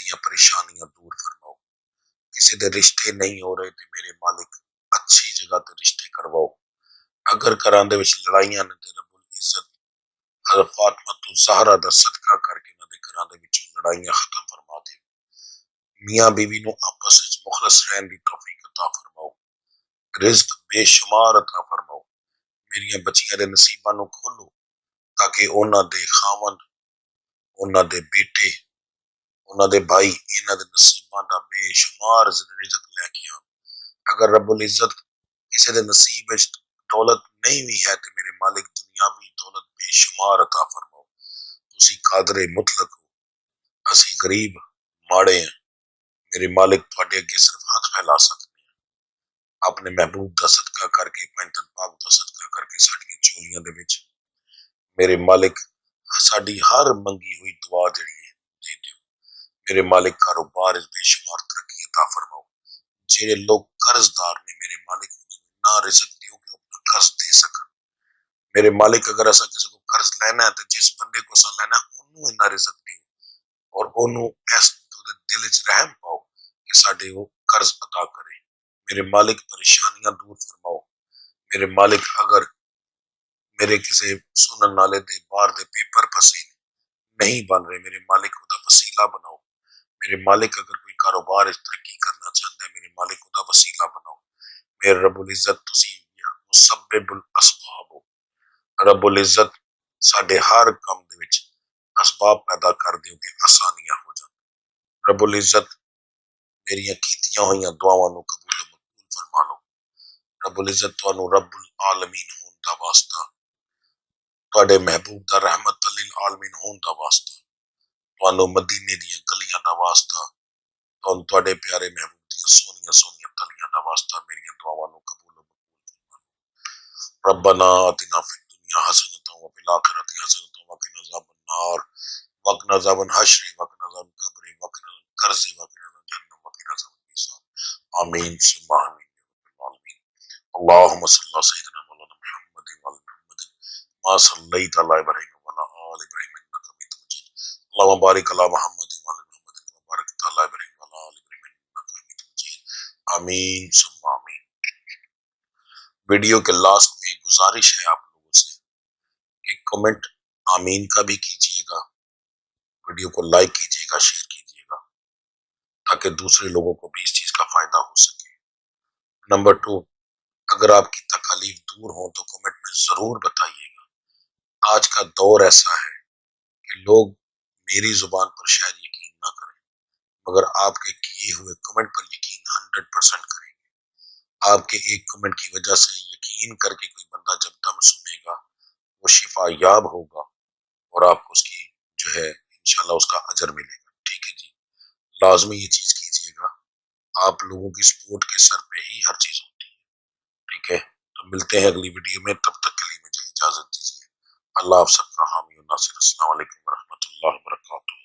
ਦੀਆਂ ਪਰੇਸ਼ਾਨੀਆਂ ਦੂਰ ਫਰਮਾਓ। ਕਿਸੇ ਦੇ ਰਿਸ਼ਤੇ ਨਹੀਂ ਹੋ ਰਹੇ ਤੇ ਮੇਰੇ ਮਾਲਿਕ ਅੱਛੀ ਜਗ੍ਹਾ ਤੇ ਰਿਸ਼ਤੇ ਕਰਵਾਓ। ਅਗਰ ਘਰਾਂ ਦੇ ਵਿੱਚ ਲੜਾਈਆਂ ਨੇ ਤੇ ਰੱਬੁਲ ਇੱਜ਼ਤ ਹਜ਼ਰਤ ਫਾਤਿਮਾ ਤੋਂ ਜ਼ਹਰਾ ਦਾ ਸਦਕਾ ਕਰਕੇ ਉਹਨਾਂ ਦੇ ਘਰਾਂ ਦੇ ਵਿੱਚ ਲੜਾਈਆਂ ਖਤਮ ਫਰਮਾ ਦਿਓ। ਮੀਆਂ ਬੀਵੀ ਨੂੰ ਆਪਸ ਵਿੱਚ ਮੁਖਲਸ ਰਹਿਣ ਦੀ ਤੌਫੀਕ عطا ਫਰਮਾਓ। ਰਿਜ਼ਕ ਬੇਸ਼ੁਮਾਰ عطا ਫਰਮਾਓ। ਮੇਰੀਆਂ ਬੱਚੀਆਂ ਦੇ ਨਸੀਬਾਂ ਨੂੰ ਖੋਲੋ ਤਾਕਿ ਉਹਨਾਂ ਦੇ ਖਾਵੰਦ ਉਹਨਾਂ ਦੇ ਬੇਟੇ ਉਹਨਾਂ ਦੇ ਭਾਈ ਇਹਨਾਂ ਦੇ ਨਸੀਬਾਂ ਦਾ ਬੇਸ਼ੁਮਾਰ ਰਿਜ਼ਕ ਲੈ ਕੇ ਆਉਣ। ਅਗਰ ਰੱਬੁਲ ਇੱਜ਼ਤ ਕਿਸੇ ਦੇ ਨਸੀਬ ਵਿੱਚ ਦੌਲਤ ਨਹੀਂ ਵੀ ਹੈ ਤੇ ਮੇਰੇ ਮਾਲਿਕ ਦੁਨਿਆਵੀ ਦੌਲਤ ਬੇਸ਼ੁਮਾਰ عطا ਫਰਮਾਓ। ਤੁਸੀਂ ਕਾਦਰ ਮੁਤਲਕ ਹੋ ਅਸੀਂ ਗਰੀਬ ਮਾੜੇ ਹਾਂ ਮੇਰੇ ਮਾਲਿਕ ਤੁਹਾਡੇ ਅੱਗੇ ਸਿਰਫ ਹੱਥ ਫੈਲਾ ਸਕਦੇ ਹਾਂ ਆਪਣੇ ਮਹਿਬੂਬ ਦਾ ਸਦਕਾ ਕਰਕੇ ਪੈਂਤਨ ਪਾਕ ਦਾ ਸਦਕਾ ਕਰਕੇ ਸਾਡੀਆਂ ਝੋਲੀਆਂ ਦੇ ਵਿੱਚ ਮੇਰੇ ਮਾਲਿਕ ਸਾਡੀ ਹਰ ਮੰਗੀ ਹੋਈ ਦੁਆ ਜਿਹੜੀ ਹੈ ਦੇ ਦਿਓ। ਮੇਰੇ ਮਾਲਿਕ ਕਾਰੋਬਾਰ ਵਿੱਚ ਬੇਸ਼ੁਮਾਰ ਤਰੱਕੀ عطا ਫਰਮਾਓ। ਜਿਹੜੇ ਲੋਕ ਕਰਜ਼ਦਾਰ ਨੇ ਮੇਰੇ ਮਾਲਿਕ ਨਾ ਰਿਜ਼ਕ ਦਿਓ ਕਿ ਆਪਣਾ ਕਰਜ਼ ਦੇ ਸਕਣ। ਮੇਰੇ ਮਾਲਿਕ ਅਗਰ ਅਸਾਂ ਕਿਸੇ ਕੋ ਕਰਜ਼ ਲੈਣਾ ਹੈ ਤੇ ਜਿਸ ਬੰਦੇ ਕੋ ਅਸਾਂ ਲੈਣਾ ਉਹਨੂੰ ਇੰਨਾ ਰਿਜ਼ਕ ਦਿਓ ਔਰ ਉਹਨੂੰ ਇਸ ਉਹਦੇ ਦਿਲ ਵਿੱਚ ਰਹਿਮ ਪਾਓ ਕਿ ਸਾਡੇ ਉਹ ਕਰਜ਼ ਅਦਾ ਕਰੇ। ਮੇਰੇ ਮਾਲਿਕ ਪਰੇਸ਼ਾਨੀਆਂ ਦੂਰ ਫਰਮਾਓ। ਮੇਰੇ ਮਾਲਿਕ ਅਗਰ ਮੇਰੇ ਕਿਸੇ ਸੁਣਨ ਵਾਲੇ ਦੇ ਬਾਹਰ ਦੇ ਪੇਪਰ ਫਸੇ ਨਹੀਂ ਬਣ ਰਹੇ ਮੇਰੇ ਮਾਲਿਕ ਉਹਦਾ ਵਸੀਲਾ ਬਣਾਓ। ਮੇਰੇ ਮਾਲਿਕ ਅਗਰ ਕੋਈ ਕਾਰੋਬਾਰ ਵਿੱਚ ਤਰੱਕੀ ਕਰਨਾ ਚਾਹੁੰਦਾ ਹੈ ਮੇਰੇ ਮਾਲਿਕ ਉਹਦਾ ਵਸੀਲਾ ਬਣਾਓ। ਮੇਰੇ ਰੱਬੁਲ ਇੱਜ਼ਤ ਤੁਸੀਂ ਮੁਸੱਬਿਬੁਲ ਅਸਬਾਬ ਹੋ। ਰੱਬੁਲ ਇੱਜ਼ਤ ਸਾਡੇ ਹਰ ਕੰਮ ਦੇ ਵਿੱਚ ਅਸਬਾਬ ਪੈਦਾ ਕਰ ਦਿਓ ਕਿ ਆਸਾਨੀਆਂ ਹੋ ਜਾਣ। رب العزت میری کیتیاں ہوئی دعاواں نو قبول و مقبول فرما لو۔ رب العزت تانوں رب العالمین ہون دا واسطہ، تواڈے محبوب دا رحمت للعالمین ہون دا واسطہ، تانوں مدینے دیاں گلیاں دا واسطہ، تانوں تواڈے پیارے محبوب دیاں سونیاں سونیاں گلیاں دا واسطہ میری دعاواں نو قبول و مقبول فرما لو۔ ربنا آتنا فی الدنیا حسنۃ وفی الآخرۃ حسنۃ وقنا عذاب النار وقنا عذاب الحشر وقنا عذاب القبر وقنا عذاب القرز وقنا عذاب جہنم وقنا عذاب الحساب آمین ثم آمین یا رب العالمین۔ اللهم صل على سيدنا مولانا محمد وعلى محمد ما صليت على ابراهيم وعلى ال ابراهيم انك حميد مجيد اللهم بارك على محمد وعلى محمد كما باركت على ابراهيم وعلى ال ابراهيم انك حميد مجيد آمین ثم آمین۔ ویڈیو کے لاسٹ میں ایک گزارش ہے آپ لوگوں سے کہ کمنٹ آمین کا بھی کیجئے گا، ویڈیو کو لائک کیجئے گا، شیئر کیجئے گا تاکہ دوسرے لوگوں کو بھی اس چیز کا فائدہ ہو سکے۔ نمبر 2، اگر آپ کی تکالیف دور ہوں تو کمنٹ میں ضرور بتائیے گا۔ آج کا دور ایسا ہے کہ لوگ میری زبان پر شاید یقین نہ کریں مگر آپ کے کیے ہوئے کمنٹ پر یقین 100% کریں گے۔ آپ کے ایک کمنٹ کی وجہ سے یقین کر کے کوئی بندہ جب دم سنے گا وہ شفا یاب ہوگا اور آپ کو اس کی جو ہے انشاءاللہ اس کا اجر ملے گا۔ ٹھیک ہے جی، لازمی یہ چیز کیجیے گا، آپ لوگوں کی سپورٹ کے سر پہ ہی ہر چیز ہوتی ہے۔ ٹھیک ہے، تو ملتے ہیں اگلی ویڈیو میں، تب تک کے لیے مجھے اجازت دیجیے۔ اللہ آپ سب کا حامی و ناصر۔ السلام علیکم ورحمۃ اللہ وبرکاتہ۔